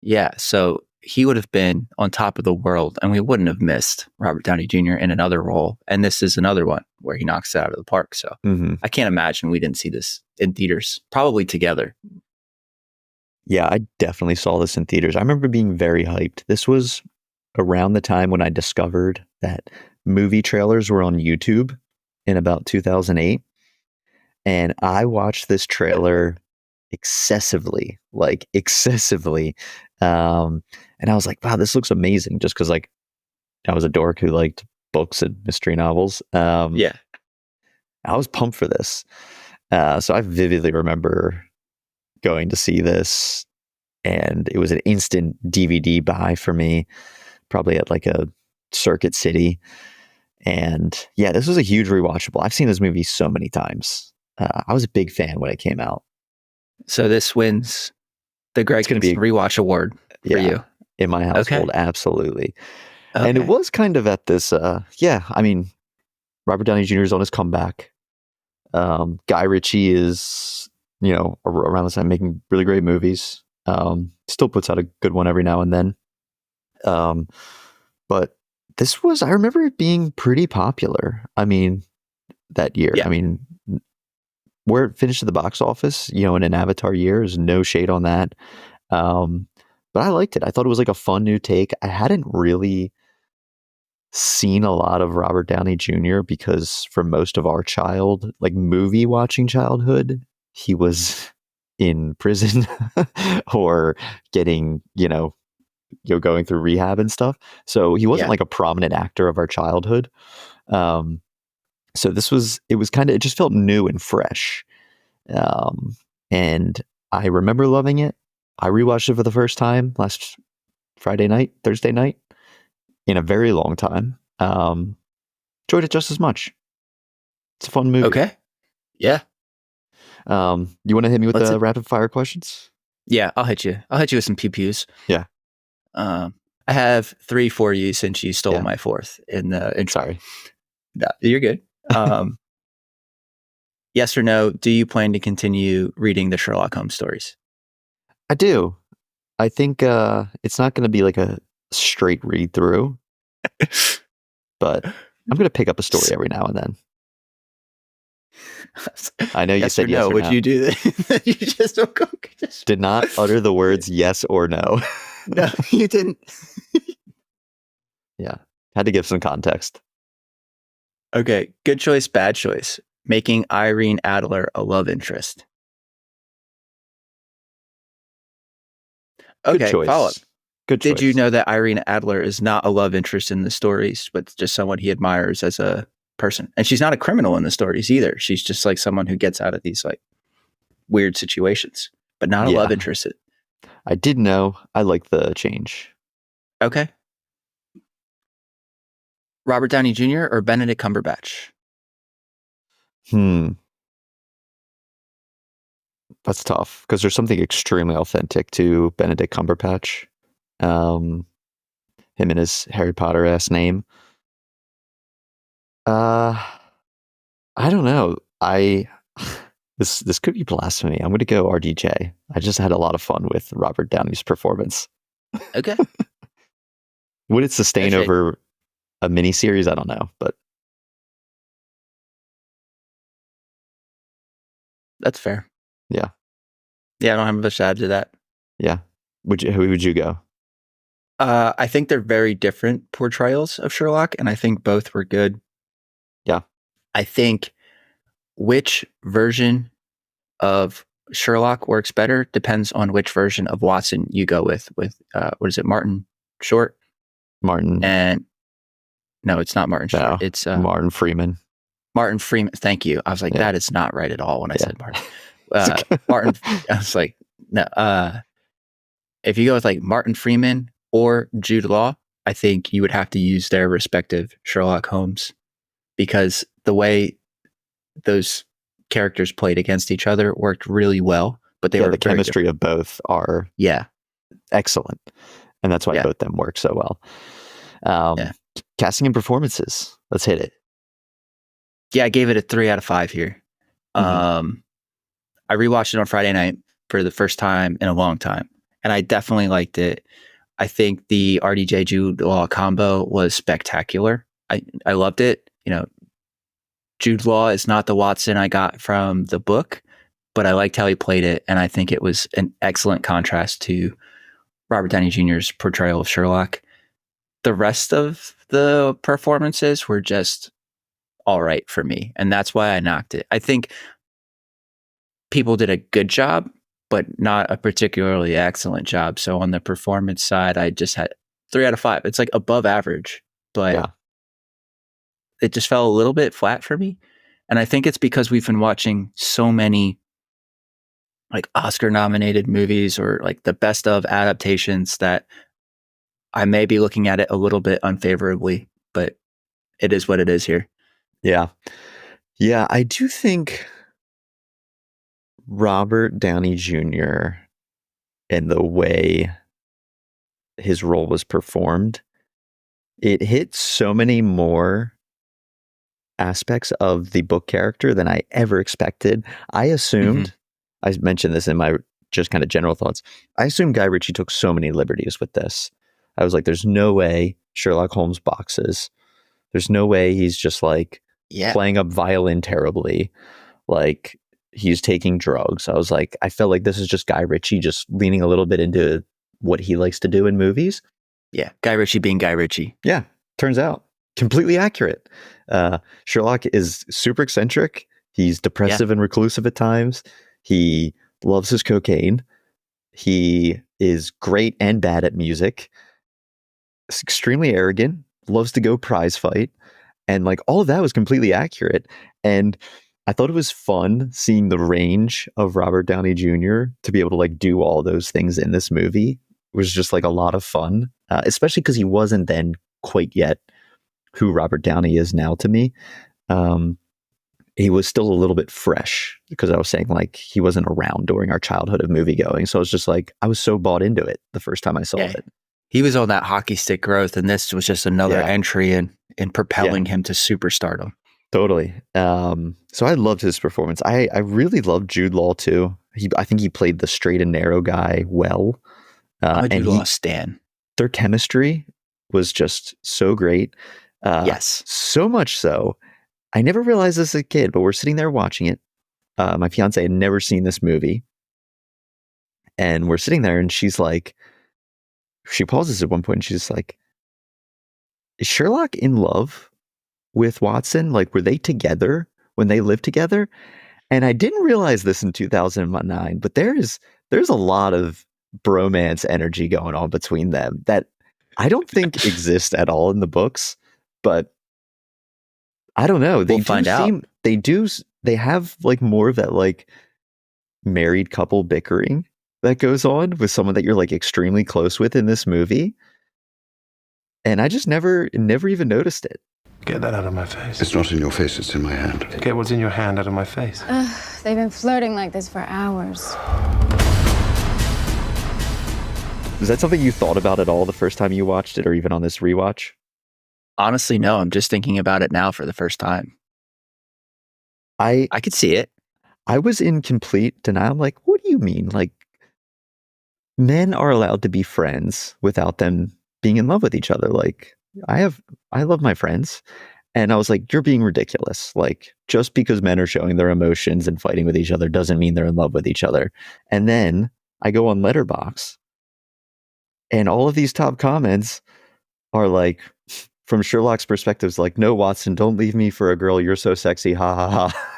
Yeah. So he would have been on top of the world and we wouldn't have missed Robert Downey Jr. in another role. And this is another one where he knocks it out of the park. So I can't imagine we didn't see this in theaters, probably together. Yeah, I definitely saw this in theaters. I remember being very hyped. This was around the time when I discovered that movie trailers were on YouTube in about 2008. And I watched this trailer excessively. And I was like, wow, this looks amazing. Just because like I was a dork who liked books and mystery novels. I was pumped for this. So I vividly remember going to see this, and it was an instant DVD buy for me, probably at like a Circuit City. And yeah, this was a huge rewatchable. I've seen this movie so many times. I was a big fan when it came out. So this wins the Greg Kinson Rewatch Award for you. In my household, absolutely. Okay. And it was kind of at this, Robert Downey Jr. is on his comeback. Guy Ritchie is, around this time making really great movies. Still puts out a good one every now and then. But this was, I remember it being pretty popular. That year. Yeah. Where it finished at the box office, in an Avatar year, is no shade on that. But I liked it. I thought it was like a fun new take. I hadn't really seen a lot of Robert Downey Jr. because for most of our movie watching childhood, he was in prison or getting, going through rehab and stuff. So he wasn't like a prominent actor of our childhood. So it just felt new and fresh. And I remember loving it. I rewatched it for the first time last Thursday night in a very long time. Enjoyed it just as much. It's a fun movie. Okay. Yeah. You want to hit me with the rapid fire questions? Yeah, I'll hit you. I'll hit you with some pew-pews. Yeah. I have 3 for you since you stole my 4th in the intro. Sorry. No, you're good. Yes or no, do you plan to continue reading the Sherlock Holmes stories? I do. I think it's not going to be like a straight read through, but I'm going to pick up a story every now and then. I know you said yes or no. Would you do that? You just did not utter the words yes or no. No, you didn't. Yeah. Had to give some context. Okay. Good choice, bad choice. Making Irene Adler a love interest. Okay, good choice. Follow up. Good choice. Did you know that Irene Adler is not a love interest in the stories, but just someone he admires as a person? And she's not a criminal in the stories either. She's just like someone who gets out of these like weird situations, but not a love interest. I did know. I like the change. Okay. Robert Downey Jr. or Benedict Cumberbatch? That's tough because there's something extremely authentic to Benedict Cumberbatch. Him and his Harry Potter ass name. I don't know. I this could be blasphemy. I'm going to go RDJ. I just had a lot of fun with Robert Downey's performance. Okay. Would it sustain Okay. over a miniseries? I don't know, but That's fair. Yeah. Yeah, I don't have much to add to that. yeah. Who would you go? I think they're very different portrayals of Sherlock, and I think both were good. Yeah. I think which version of Sherlock works better depends on which version of Watson you go with what is it, Martin Short? Martin. And no, it's not Martin Short. No, It's Martin Freeman. Martin Freeman. Thank you. I was like, Yeah. that is not right at all when I Yeah. said Martin. Martin. I was like, no. If you go with like Martin Freeman or Jude Law, I think you would have to use their respective Sherlock Holmes, because the way those characters played against each other worked really well. But they were the very chemistry of both are different. excellent, and that's why Yeah. both them work so well. Yeah. Casting and performances. Let's hit it. Yeah, I gave it a 3 out of 5 here. Mhm. I rewatched it on Friday night for the first time in a long time, and I definitely liked it. I think the RDJ Jude Law combo was spectacular. I loved it. You know, Jude Law is not the Watson I got from the book, but I liked how he played it, and I think it was an excellent contrast to Robert Downey Jr.'s portrayal of Sherlock. The rest of the performances were just all right for me, and that's why I knocked it. I think people did a good job, but not a particularly excellent job. So on the performance side, I just had 3 out of 5. It's like above average, but Yeah. it just fell a little bit flat for me. And I think it's because we've been watching so many like Oscar nominated movies or like the best of adaptations that I may be looking at it a little bit unfavorably, but it is what it is here. Yeah. Yeah, I do think Robert Downey Jr. and the way his role was performed, it hit so many more aspects of the book character than I ever expected. I assumed, I mentioned this in my just kind of general thoughts, I assumed Guy Ritchie took so many liberties with this. I was like, there's no way Sherlock Holmes boxes. There's no way he's just like playing up violin terribly. Like he's taking drugs. I was like, I felt like this is just Guy Ritchie just leaning a little bit into what he likes to do in movies. Yeah. Guy Ritchie being Guy Ritchie. Yeah. Turns out completely accurate. Sherlock is super eccentric. He's depressive and reclusive at times. He loves his cocaine. He is great and bad at music. Is extremely arrogant. Loves to go prize fight. And like all of that was completely accurate. And I thought it was fun seeing the range of Robert Downey Jr. to be able to like do all those things in this movie. It was just like a lot of fun, especially because he wasn't then quite yet who Robert Downey is now to me. He was still a little bit fresh because I was saying like he wasn't around during our childhood of movie going. So I was just like, I was so bought into it the first time I saw it. He was on that hockey stick growth, and this was just another entry in propelling him to superstardom. Totally. So I loved his performance. I really loved Jude Law too. I think he played the straight and narrow guy well. I'm a Jude and Law stan. Their chemistry was just so great. Yes. So much so. I never realized this as a kid, but we're sitting there watching it. My fiance had never seen this movie. And we're sitting there and she's like, she pauses at one point and she's like, is Sherlock in love with Watson? Like, were they together when they lived together? And I didn't realize this in 2009, but there's a lot of bromance energy going on between them that I don't think exists at all in the books, but I don't know. We'll find out. They have like more of that like married couple bickering that goes on with someone that you're like extremely close with in this movie. And I just never even noticed it. Get that out of my face. It's not in your face, it's in my hand. Get what's in your hand out of my face. They've been flirting like this for hours. Is that something you thought about at all the first time you watched it or even on this rewatch? Honestly, no. I'm just thinking about it now for the first time. I could see it. I was in complete denial. I'm like, what do you mean? Like, men are allowed to be friends without them being in love with each other. Like, I love my friends. And I was like, you're being ridiculous. Like, just because men are showing their emotions and fighting with each other doesn't mean they're in love with each other. And then I go on Letterboxd, and all of these top comments are like, from Sherlock's perspectives, like, no, Watson, don't leave me for a girl. You're so sexy. Ha ha ha.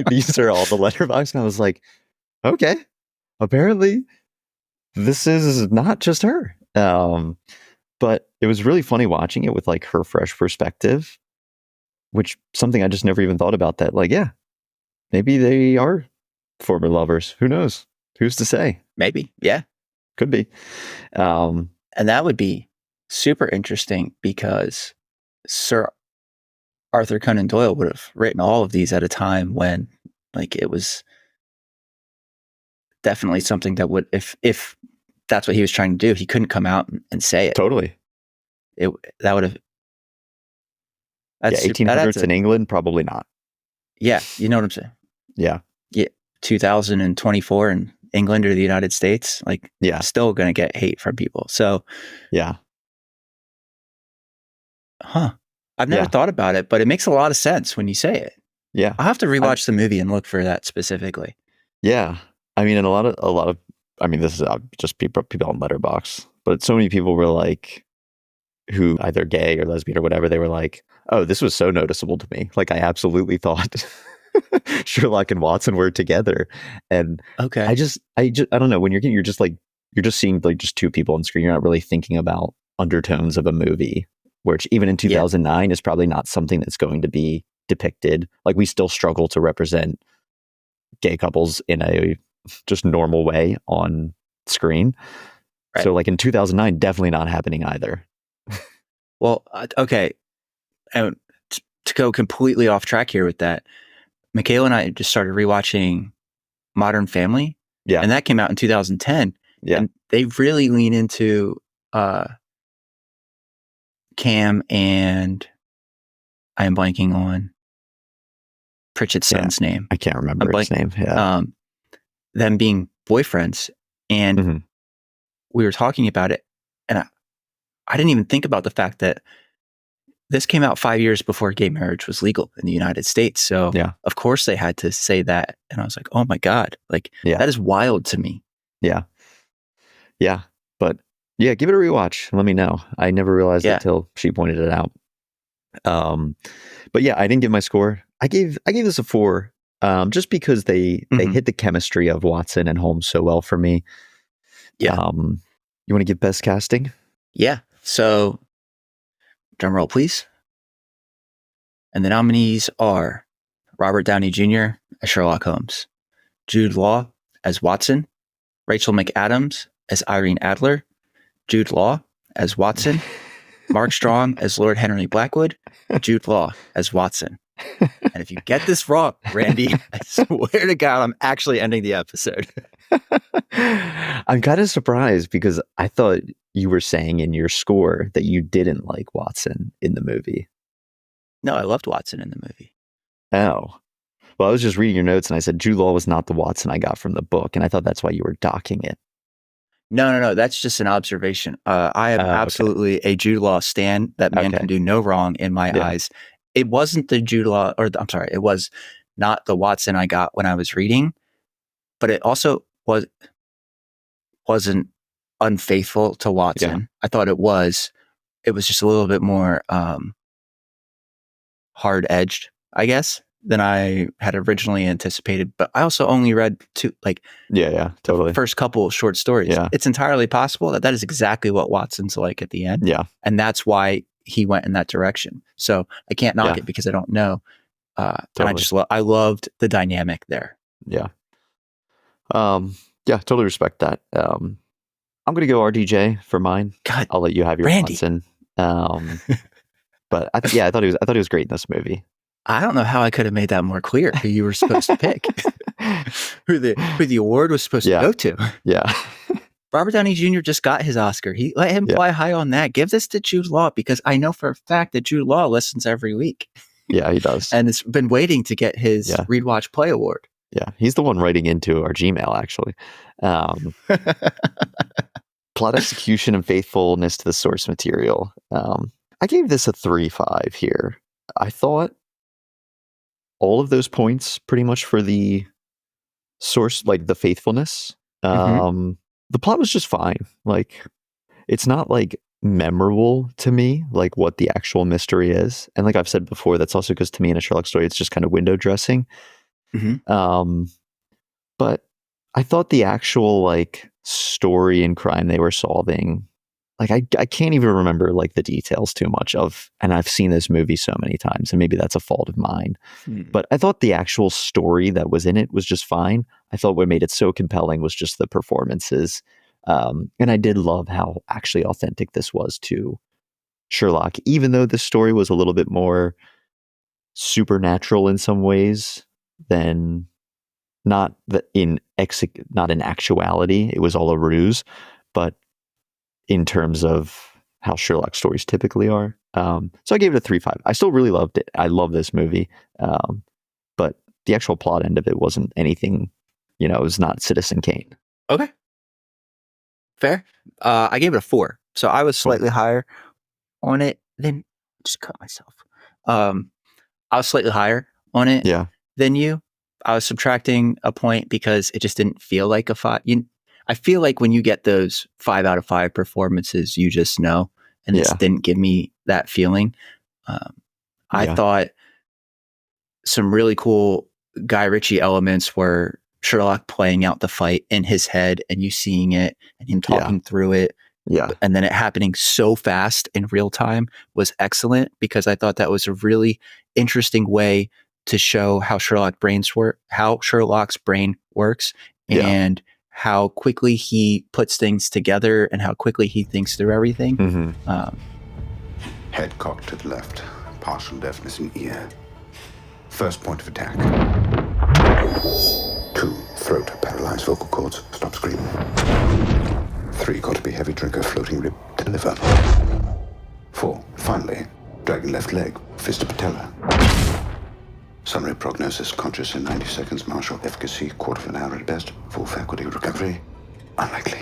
These are all the Letterboxd. And I was like, okay, apparently this is not just her. But it was really funny watching it with like her fresh perspective, which something I just never even thought about, that like, yeah, maybe they are former lovers. Who knows? Who's to say? Maybe. Yeah. Could be. And that would be super interesting, because Sir Arthur Conan Doyle would have written all of these at a time when like it was definitely something that would, if that's what he was trying to do, he couldn't come out and say it. Totally. That would have. Yeah, 1800s in England, probably not. Yeah, you know what I'm saying? Yeah. Yeah, 2024 in England or the United States, like, yeah, still going to get hate from people. So, yeah. I've never thought about it, but it makes a lot of sense when you say it. Yeah. I'll have to rewatch the movie and look for that specifically. Yeah. I mean, and a lot of, I mean, this is just people on Letterboxd, but so many people were like, who either gay or lesbian or whatever, they were like, oh, this was so noticeable to me. Like, I absolutely thought Sherlock and Watson were together. And okay, I don't know, when you're just seeing like just two people on screen, you're not really thinking about undertones of a movie, which even in 2009 is probably not something that's going to be depicted. Like, we still struggle to represent gay couples in a just normal way on screen. Right. So like in 2009, definitely not happening either. Well, okay. And to go completely off track here with that, Michaela and I just started rewatching Modern Family. Yeah. And that came out in 2010. Yeah. And they really lean into Cam and I am blanking on Pritchett's son's name. I can't remember his name. Yeah. Them being boyfriends. And we were talking about it. And I didn't even think about the fact that this came out 5 years before gay marriage was legal in the United States. So of course they had to say that. And I was like, oh my God, like that is wild to me. Yeah. Yeah. But yeah, give it a rewatch. Let me know. I never realized it till she pointed it out. But yeah, I didn't give my score. I gave this a 4, just because they hit the chemistry of Watson and Holmes so well for me. Yeah. You want to give best casting? Yeah. So, drum roll, please. And the nominees are Robert Downey Jr. as Sherlock Holmes, Jude Law as Watson, Rachel McAdams as Irene Adler, Jude Law as Watson, Mark Strong as Lord Henry Blackwood, Jude Law as Watson. And if you get this wrong, Randy, I swear to God, I'm actually ending the episode. I'm kind of surprised, because I thought you were saying in your score that you didn't like Watson in the movie. No, I loved Watson in the movie. Oh. Well, I was just reading your notes and I said Jude Law was not the Watson I got from the book, and I thought that's why you were docking it. No. That's just an observation. I am absolutely a Jude Law stan. That man can do no wrong in my eyes. It wasn't the Jude Law, it was not the Watson I got when I was reading, but it also wasn't unfaithful to Watson. Yeah. I thought it was just a little bit more hard edged, I guess, than I had originally anticipated. But I also only read totally first couple short stories. Yeah. It's entirely possible that is exactly what Watson's like at the end. Yeah, and that's why he went in that direction. So I can't knock it because I don't know. And I loved the dynamic there. Yeah. Yeah, totally respect that. I'm going to go RDJ for mine. God, I'll let you have your Randy. Watson. But I thought he was great in this movie. I don't know how I could have made that more clear who you were supposed to pick, who the award was supposed to go to. Yeah. Robert Downey Jr. just got his Oscar. Let him fly high on that. Give this to Jude Law, because I know for a fact that Jude Law listens every week. Yeah, he does. And it's been waiting to get his Yeah. Read Watch Play award. Yeah, he's the one writing into our Gmail, actually. Plot execution and faithfulness to the source material. I gave this a 3.5 here. I thought all of those points pretty much for the source, like the faithfulness. The plot was just fine. Like, it's not like memorable to me, like what the actual mystery is. And like I've said before, that's also because to me in a Sherlock story, it's just kind of window dressing. But I thought the actual like story and crime they were solving, like I can't even remember like the details too much of, and I've seen this movie so many times, and maybe that's a fault of mine. But I thought the actual story that was in it was just fine. I thought what made it so compelling was just the performances. And I did love how actually authentic this was to Sherlock, even though the story was a little bit more supernatural in some ways than not in actuality. It was all a ruse, but in terms of how Sherlock stories typically are. So I gave it a 3.5. I still really loved it. I love this movie. But the actual plot end of it wasn't anything, it was not Citizen Kane. Okay. Fair. I gave it a 4. So I was slightly higher on it than just cut myself. I was slightly higher on it than you. I was subtracting a point because it just didn't feel like a 5. I feel like when you get those 5 out of 5 performances, you just know, and this didn't give me that feeling. I thought some really cool Guy Ritchie elements were Sherlock playing out the fight in his head and you seeing it and him talking through it. Yeah. And then it happening so fast in real time was excellent, because I thought that was a really interesting way to show how Sherlock's brain works, and how quickly he puts things together and how quickly he thinks through everything. Head cocked to the left, partial deafness in ear. First point of attack. 2, throat, paralyzed vocal cords, stop screaming. 3, got to be heavy drinker, floating rib to liver. 4, finally, dragging left leg, fist to patella. Summary prognosis, conscious in 90 seconds, martial efficacy, quarter of an hour at best, full faculty recovery, unlikely.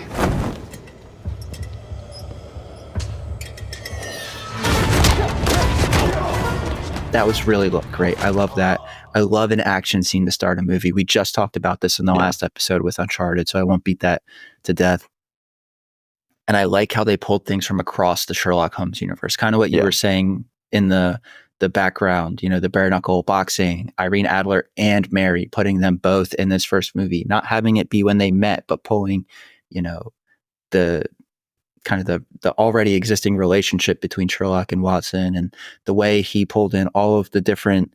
That was really great. I love that. I love an action scene to start a movie. We just talked about this in the last episode with Uncharted, so I won't beat that to death. And I like how they pulled things from across the Sherlock Holmes universe. Kind of what you were saying in the background, the bare knuckle boxing, Irene Adler and Mary, putting them both in this first movie, not having it be when they met, but pulling, the kind of the already existing relationship between Sherlock and Watson, and the way he pulled in all of the different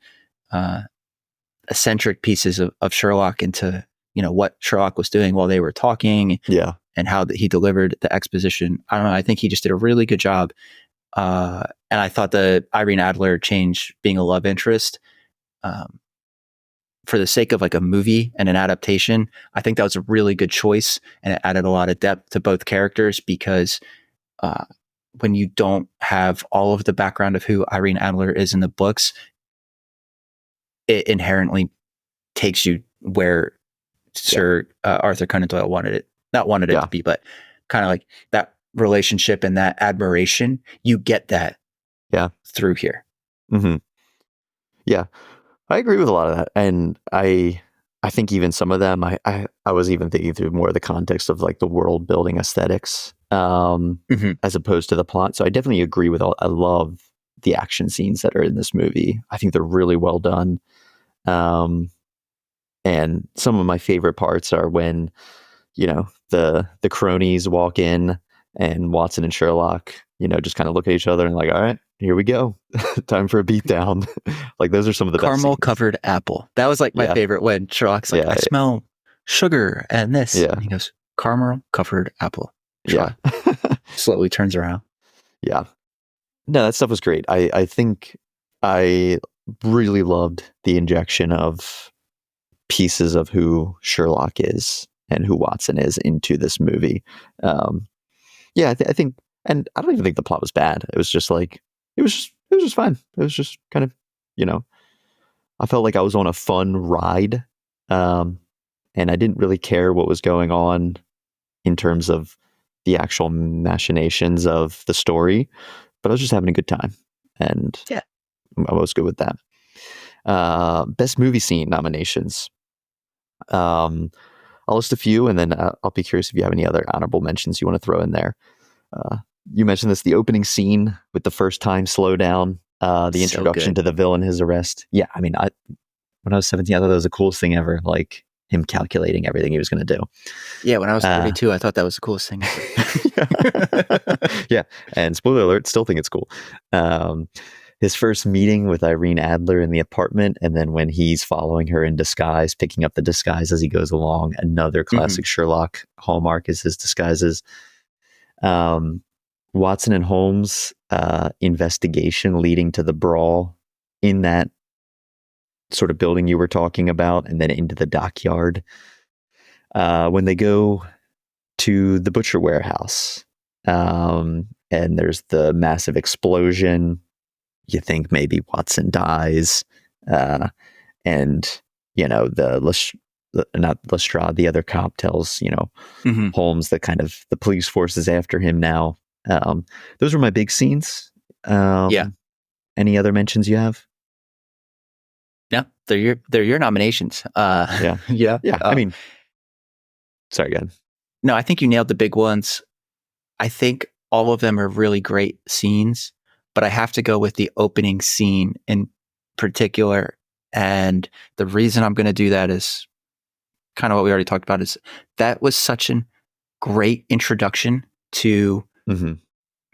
eccentric pieces of Sherlock into, what Sherlock was doing while they were talking. Yeah. And how he delivered the exposition. I don't know. I think he just did a really good job. And I thought the Irene Adler change being a love interest, for the sake of like a movie and an adaptation, I think that was a really good choice, and it added a lot of depth to both characters, because when you don't have all of the background of who Irene Adler is in the books, it inherently takes you where Sir Arthur Conan Doyle wanted it to be, but kind of like that relationship and that admiration, you get that through here. Yeah, I agree with a lot of that, and I think even some of them, I was even thinking through more of the context of like the world building aesthetics, as opposed to the plot. So I definitely agree with I love the action scenes that are in this movie. I think they're really well done, and some of my favorite parts are when the cronies walk in and Watson and Sherlock, just kind of look at each other and like, all right, here we go. Time for a beatdown. Like, those are some of the caramel covered apple. That was like my favorite, when Sherlock's like, I smell sugar and this. Yeah. And he goes, caramel covered apple. Sherlock slowly turns around. Yeah. No, that stuff was great. I think I really loved the injection of pieces of who Sherlock is and who Watson is into this movie. I think, and I don't even think the plot was bad. It was just like, it was just fine. It was just kind of, I felt like I was on a fun ride, and I didn't really care what was going on in terms of the actual machinations of the story, but I was just having a good time, and Yeah. I was good with that. Best movie scene nominations. I'll list a few, and then I'll be curious if you have any other honorable mentions you want to throw in there. You mentioned this, the opening scene with the first time slowdown, the introduction to the villain, his arrest. Yeah, I mean, when I was 17, I thought that was the coolest thing ever, like him calculating everything he was going to do. Yeah, when I was 32, I thought that was the coolest thing ever. Yeah, and spoiler alert, still think it's cool. His first meeting with Irene Adler in the apartment, and then when he's following her in disguise, picking up the disguise as he goes along. Another classic Sherlock hallmark is his disguises. Watson and Holmes investigation leading to the brawl in that sort of building you were talking about, and then into the dockyard. When they go to the butcher warehouse, and there's the massive explosion, you think maybe Watson dies, and not Lestrade, the other cop, tells Holmes that kind of the police force is after him now. Those were my big scenes. Any other mentions you have? No, they're your nominations. Yeah. I mean, sorry, go ahead. No, I think you nailed the big ones. I think all of them are really great scenes, but I have to go with the opening scene in particular. And the reason I'm going to do that is kind of what we already talked about, is that was such a great introduction to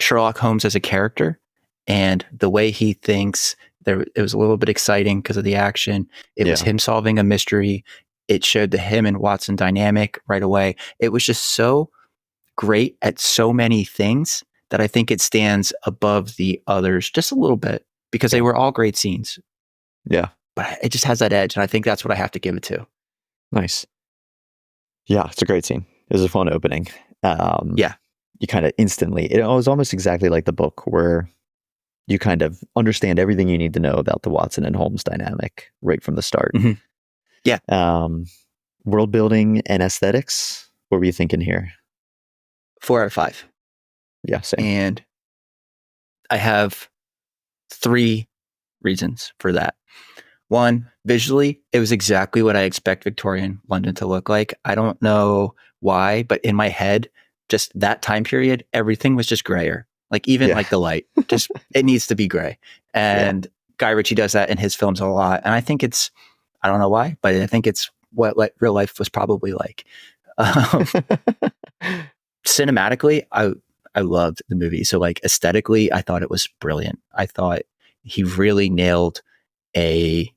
Sherlock Holmes as a character, and the way he thinks. It was a little bit exciting because of the action. It was him solving a mystery. It showed the him and Watson dynamic right away. It was just so great at so many things that I think it stands above the others just a little bit, because they were all great scenes. Yeah. But it just has that edge, and I think that's what I have to give it to. Nice. Yeah, it's a great scene. It was a fun opening. You kind of instantly, it was almost exactly like the book, where you kind of understand everything you need to know about the Watson and Holmes dynamic right from the start. Yeah. World building and aesthetics. What were you thinking here? 4 out of 5. Yeah, same. And I have 3 reasons for that. One, visually, it was exactly what I expect Victorian London to look like. I don't know why, but in my head, just that time period, everything was just grayer. Like even like the light, just it needs to be gray. And Guy Ritchie does that in his films a lot. And I think I don't know why, but I think it's what real life was probably like. Cinematically, I loved the movie. So like aesthetically, I thought it was brilliant. I thought he really nailed a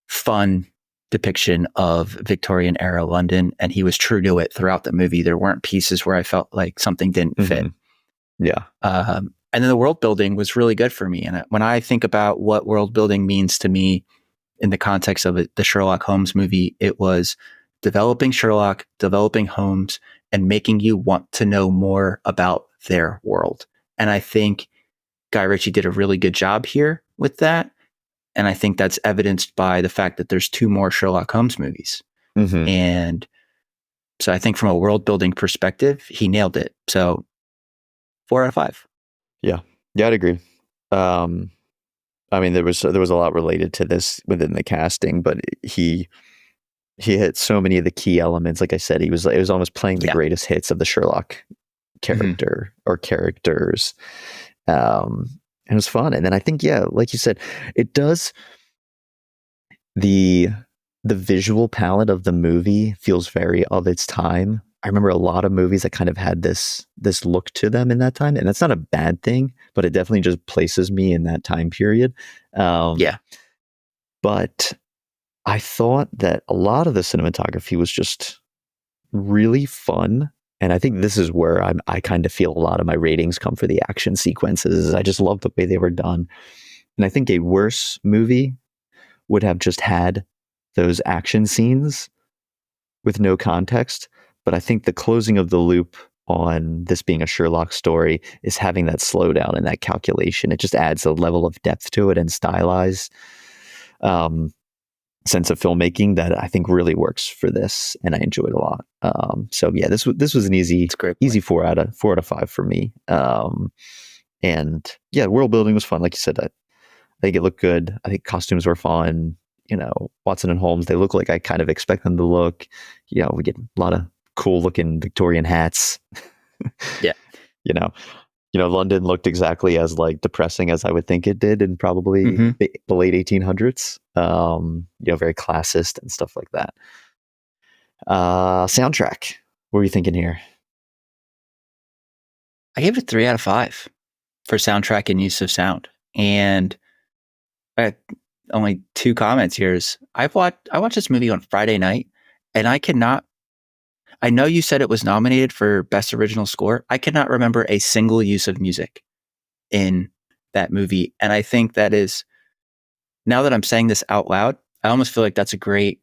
fun depiction of Victorian era London, and he was true to it throughout the movie. There weren't pieces where I felt like something didn't fit. Yeah. And then the world building was really good for me. And when I think about what world building means to me in the context of the Sherlock Holmes movie, it was developing Sherlock, developing Holmes, and making you want to know more about their world. And I think Guy Ritchie did a really good job here with that. And I think that's evidenced by the fact that there's 2 more Sherlock Holmes movies. And so I think from a world building perspective, he nailed it. So 4 out of 5. Yeah, I'd agree. I mean, there was a lot related to this within the casting, but he hit so many of the key elements. Like I said, it was almost playing the greatest hits of the Sherlock character or characters. It was fun. And then I think, like you said, it does, the visual palette of the movie feels very of its time. I remember a lot of movies that kind of had this look to them in that time, and that's not a bad thing, but it definitely just places me in that time period. But I thought that a lot of the cinematography was just really fun. And I think this is where I kind of feel a lot of my ratings come for the action sequences. I just love the way they were done. And I think a worse movie would have just had those action scenes with no context. But I think the closing of the loop on this being a Sherlock story is having that slowdown and that calculation. It just adds a level of depth to it and stylized sense of filmmaking that I think really works for this, and I enjoyed a lot. So yeah, this was an easy 4 out of 5 for me. And yeah, world building was fun, like you said. I think it looked good. I think costumes were fun. Watson and Holmes, they look like I kind of expect them to look. We get a lot of cool looking Victorian hats. Yeah. London looked exactly as like depressing as I would think it did in probably the late 1800s. Very classist and stuff like that. Soundtrack. What were you thinking here? I gave it a 3 out of 5 for soundtrack and use of sound. And only 2 comments here is I watched this movie on Friday night, and I know you said it was nominated for Best Original Score. I cannot remember a single use of music in that movie. And I think that is, now that I'm saying this out loud, I almost feel like that's a great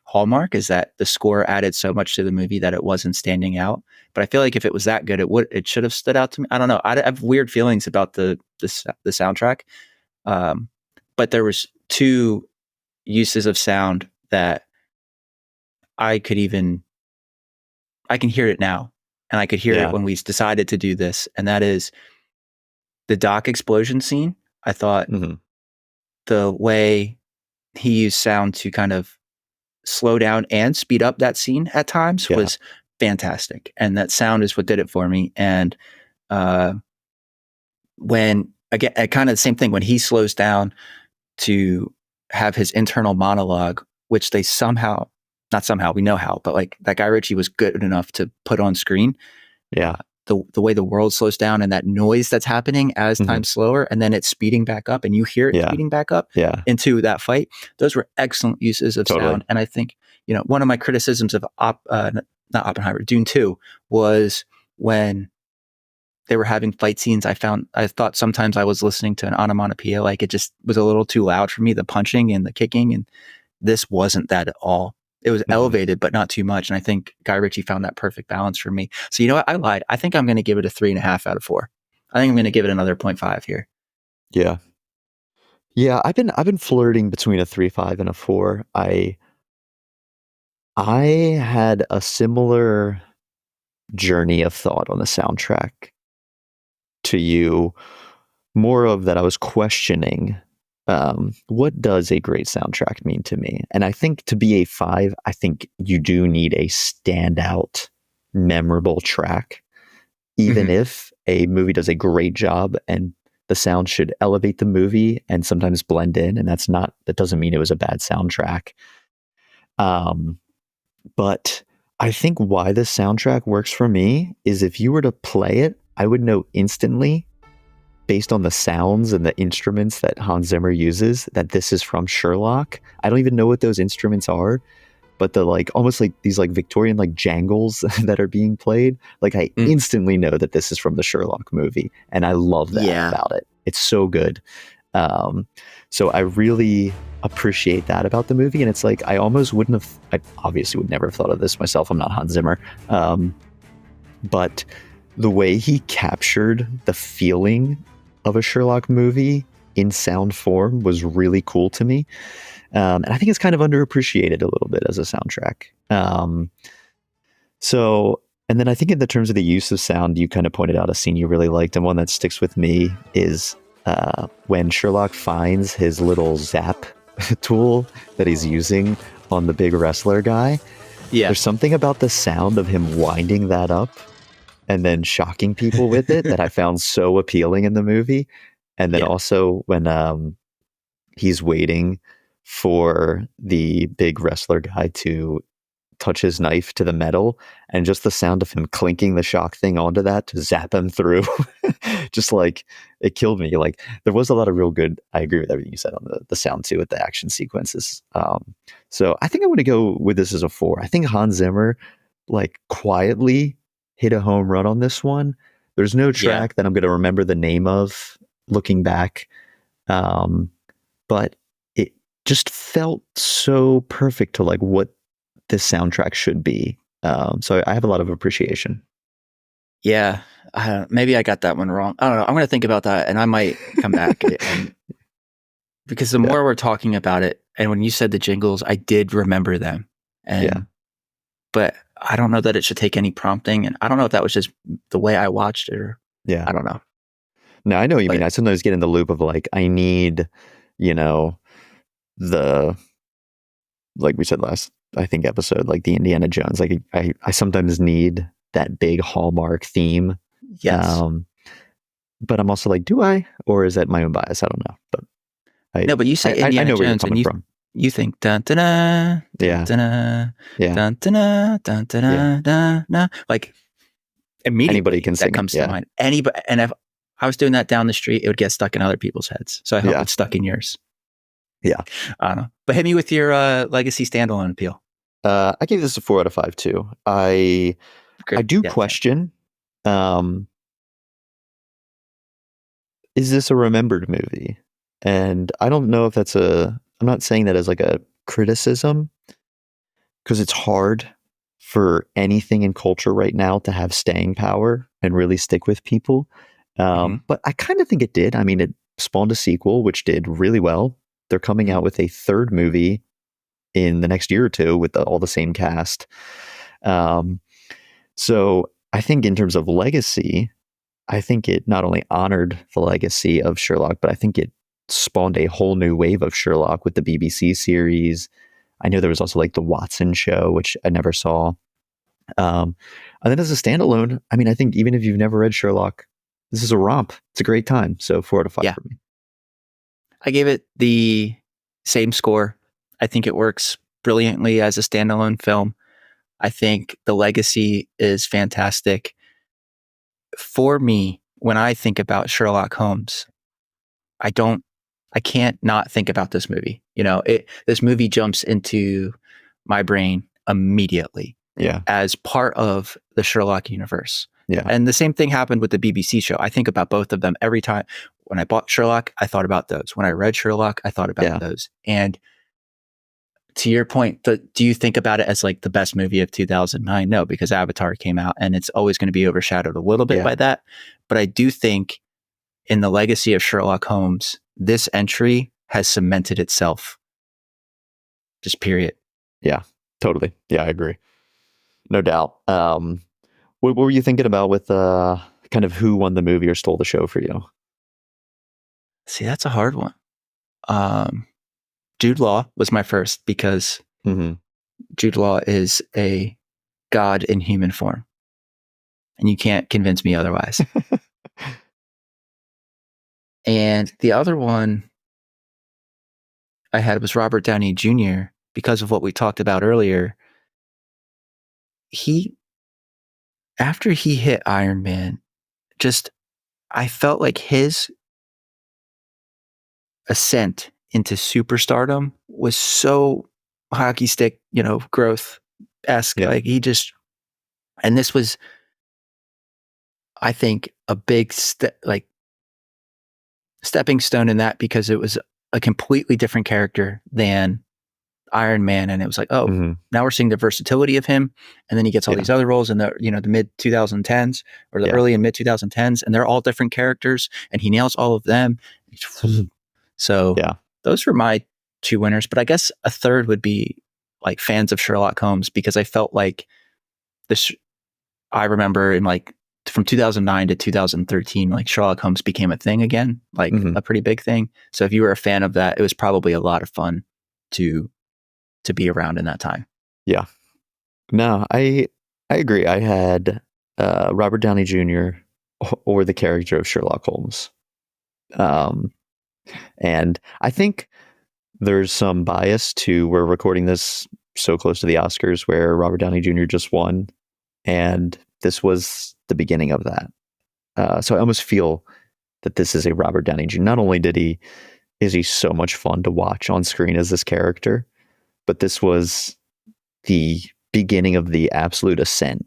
hallmark, is that the score added so much to the movie that it wasn't standing out. But I feel like if it was that good, it should have stood out to me. I don't know. I have weird feelings about the soundtrack. But there was 2 uses of sound that I can hear it now, and I could hear it when we decided to do this. And that is the dock explosion scene. I thought the way he used sound to kind of slow down and speed up that scene at times was fantastic. And that sound is what did it for me. And when, again, kind of the same thing, when he slows down to have his internal monologue, which they not somehow, we know how, but that Guy Ritchie was good enough to put on screen. Yeah. The way the world slows down and that noise that's happening as time's slower, and then it's speeding back up and you hear it speeding back up into that fight. Those were excellent uses of sound. And I think, one of my criticisms of not Oppenheimer, Dune 2 was when they were having fight scenes. I thought sometimes I was listening to an onomatopoeia, it just was a little too loud for me, the punching and the kicking. And this wasn't that at all. It was elevated, but not too much. And I think Guy Ritchie found that perfect balance for me. So you know what? I lied. I think I'm going to give it a 3.5 out of 4. I think I'm going to give it another 0.5 here. Yeah. Yeah. I've been flirting between a 3.5 and a 4. I had a similar journey of thought on the soundtrack to you, more of that I was questioning what does a great soundtrack mean to me? And I think to be a 5, I think you do need a standout, memorable track, even if a movie does a great job and the sound should elevate the movie and sometimes blend in. And that doesn't mean it was a bad soundtrack. But I think why this soundtrack works for me is if you were to play it, I would know instantly, based on the sounds and the instruments that Hans Zimmer uses, that this is from Sherlock. I don't even know what those instruments are, but the almost these Victorian jangles that are being played, I instantly know that this is from the Sherlock movie, and I love that about it. It's so good. So I really appreciate that about the movie, and it's I obviously would never have thought of this myself. I'm not Hans Zimmer, but the way he captured the feeling of a Sherlock movie in sound form was really cool to me. And I think it's kind of underappreciated a little bit as a soundtrack. And then I think in the terms of the use of sound, you kind of pointed out a scene you really liked, and one that sticks with me is when Sherlock finds his little zap tool that he's using on the big wrestler guy. Yeah. There's something about the sound of him winding that up and then shocking people with it that I found so appealing in the movie. And then also when he's waiting for the big wrestler guy to touch his knife to the metal, and just the sound of him clinking the shock thing onto that to zap him through, just it killed me. There was a lot of real good, I agree with everything you said on the sound too, with the action sequences. So I think I'm going to go with this as a 4. I think Hans Zimmer quietly hit a home run on this one. There's no track that I'm going to remember the name of looking back. But it just felt so perfect to what this soundtrack should be. So I have a lot of appreciation. Yeah, maybe I got that one wrong. I don't know. I'm going to think about that, and I might come back. And, because the more we're talking about it, and when you said the jingles, I did remember them. And but I don't know that it should take any prompting, and I don't know if that was just the way I watched it, or I don't know. No, I know what you mean. I sometimes get in the loop of like, I need, the, like we said last, I think episode, like the Indiana Jones. Like I sometimes need that big Hallmark theme. Yes. But I'm also like, do I, or is that my own bias? I don't know. But no, but you say Indiana I know Jones, where you're coming from. You think dun dun dun dun dun dun dun dun dun dun dun, like immediately anybody can sing that comes it, to mind. Anybody, and if I was doing that down the street, it would get stuck in other people's heads. So I hope it's stuck in yours. Yeah, I don't know. But hit me with your legacy standalone appeal. I gave this a 4 out of 5 too. I do question. Is this a remembered movie? And I don't know if that's I'm not saying that as like a criticism, because it's hard for anything in culture right now to have staying power and really stick with people. But I kind of think it did. I mean, it spawned a sequel, which did really well. They're coming out with a third movie in the next year or two with all the same cast. So I think in terms of legacy, I think it not only honored the legacy of Sherlock, but I think it spawned a whole new wave of Sherlock with the BBC series. I know there was also like the Watson show, which I never saw. And then as a standalone, I mean, I think even if you've never read Sherlock, this is a romp. It's a great time. So 4 out of 5 for me. I gave it the same score. I think it works brilliantly as a standalone film. I think the legacy is fantastic. For me, when I think about Sherlock Holmes, I can't not think about this movie. This movie jumps into my brain immediately. Yeah. As part of the Sherlock universe. Yeah. And the same thing happened with the BBC show. I think about both of them every time. When I bought Sherlock, I thought about those. When I read Sherlock, I thought about those. And to your point, do you think about it as like the best movie of 2009? No, because Avatar came out and it's always going to be overshadowed a little bit by that. But I do think in the legacy of Sherlock Holmes, this entry has cemented itself. Just period. Yeah, totally. Yeah, I agree. No doubt. What were you thinking about with kind of who won the movie or stole the show for you? See, that's a hard one. Jude Law was my first because Jude Law is a god in human form. And you can't convince me otherwise. And the other one I had was Robert Downey Jr. because of what we talked about earlier. After he hit Iron Man, I felt like his ascent into superstardom was so hockey stick, growth-esque. Like and this was, I think, a big stepping stone in that, because it was a completely different character than Iron Man, and it was like, now we're seeing the versatility of him, and then he gets all these other roles in the the mid 2010s or the early and mid 2010s, and they're all different characters, and he nails all of them. So those were my two winners, but I guess a third would be like fans of Sherlock Holmes, because I felt like this. I remember in from 2009 to 2013, like Sherlock Holmes became a thing again, like a pretty big thing. So if you were a fan of that, it was probably a lot of fun to be around in that time. Yeah. No, I agree. I had Robert Downey Jr. or the character of Sherlock Holmes. And I think there's some bias to, we're recording this so close to the Oscars where Robert Downey Jr. just won, and this was the beginning of that. So I almost feel that this is a Robert Downey Jr. Not only is he so much fun to watch on screen as this character, but this was the beginning of the absolute ascent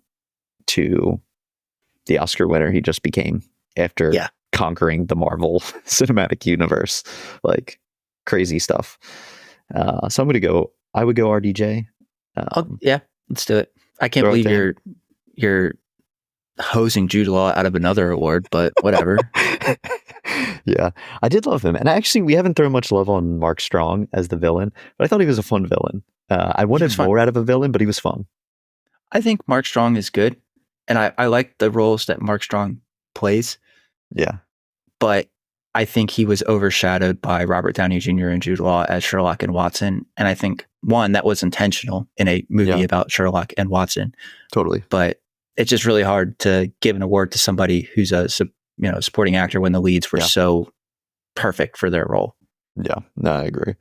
to the Oscar winner he just became after conquering the Marvel Cinematic Universe. Like, crazy stuff. So I would go RDJ. Yeah, let's do it. I can't believe you're hosing Jude Law out of another award, but whatever. Yeah, I did love him. And actually, we haven't thrown much love on Mark Strong as the villain, but I thought he was a fun villain. I wanted more out of a villain, but he was fun. I think Mark Strong is good. And I like the roles that Mark Strong plays. Yeah. But I think he was overshadowed by Robert Downey Jr. and Jude Law as Sherlock and Watson. And I think, one, that was intentional in a movie about Sherlock and Watson. Totally. But it's just really hard to give an award to somebody who's a supporting actor when the leads were so perfect for their role. Yeah, no, I agree.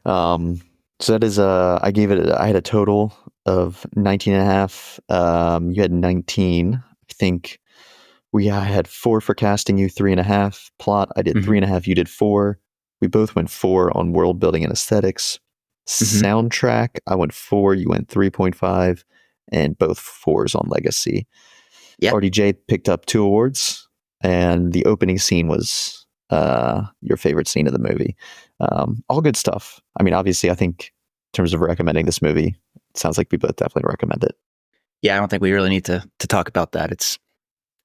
So that is, I had a total of 19.5. You had 19. I think I had 4 for casting, you 3.5. Plot, I did 3.5, you did 4. We both went 4 on world building and aesthetics. Soundtrack, I went 4, you went 3.5, and both 4s on legacy. Yeah. RDJ picked up 2 awards, and the opening scene was your favorite scene of the movie. All good stuff. I mean, obviously, I think in terms of recommending this movie, it sounds like we both definitely recommend it. Yeah, I don't think we really need to talk about that.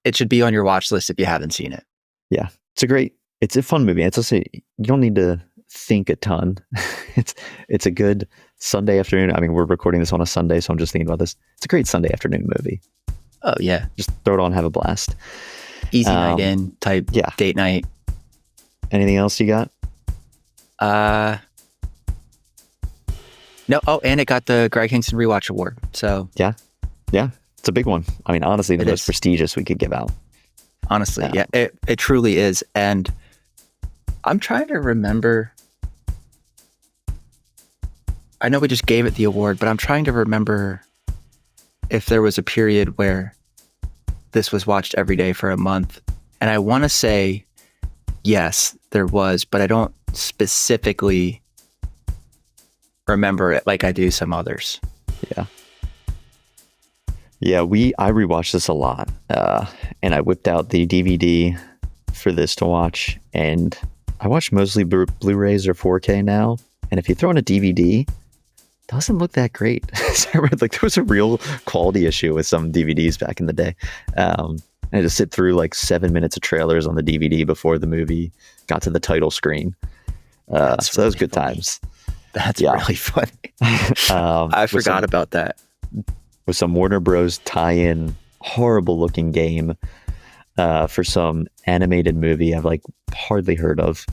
It should be on your watch list if you haven't seen it. Yeah, it's a fun movie. It's also, you don't need to think a ton. It's a good Sunday afternoon. I mean, we're recording this on a Sunday, so I'm just thinking about this. It's a great Sunday afternoon movie. Oh yeah, just throw it on, have a blast. Easy night in type date night. Anything else you got? No. Oh, and it got the Greg Hinkson Rewatch Award. So yeah, it's a big one. I mean, honestly, the most prestigious we could give out. Honestly, yeah, it truly is. And I'm trying to remember. I know we just gave it the award, but I'm trying to remember if there was a period where this was watched every day for a month. And I want to say, yes, there was, but I don't specifically remember it like I do some others. Yeah, I rewatched this a lot, and I whipped out the DVD for this to watch, and I watch mostly Blu-rays or 4K now, and if you throw in a DVD, it doesn't look that great. Like, there was a real quality issue with some DVDs back in the day. I had to sit through like 7 minutes of trailers on the DVD before the movie got to the title screen. So that was good times. That's really funny. I forgot about that. With some Warner Bros. Tie-in, horrible looking game for some animated movie I've like hardly heard of.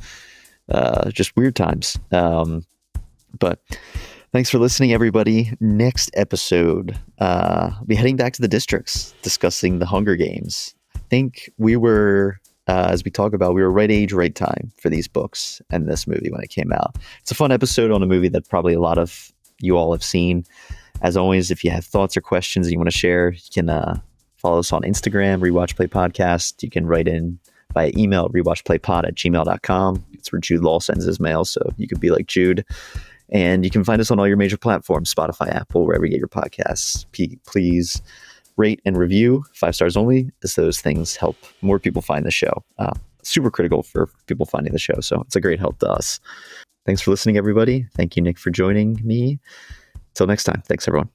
Just weird times. But thanks for listening, everybody. Next episode, I'll be heading back to the districts, discussing the Hunger Games. I think we were, as we talk about, we were right age, right time for these books and this movie when it came out. It's a fun episode on a movie that probably a lot of you all have seen. As always, if you have thoughts or questions that you want to share, you can follow us on Instagram, Rewatch Play Podcast. You can write in via email, rewatchplaypod@gmail.com. It's where Jude Law sends his mail, so you could be like Jude. And you can find us on all your major platforms, Spotify, Apple, wherever you get your podcasts. Please rate and review, 5 stars only, as those things help more people find the show. Super critical for people finding the show, so it's a great help to us. Thanks for listening, everybody. Thank you, Nick, for joining me. Till next time. Thanks, everyone.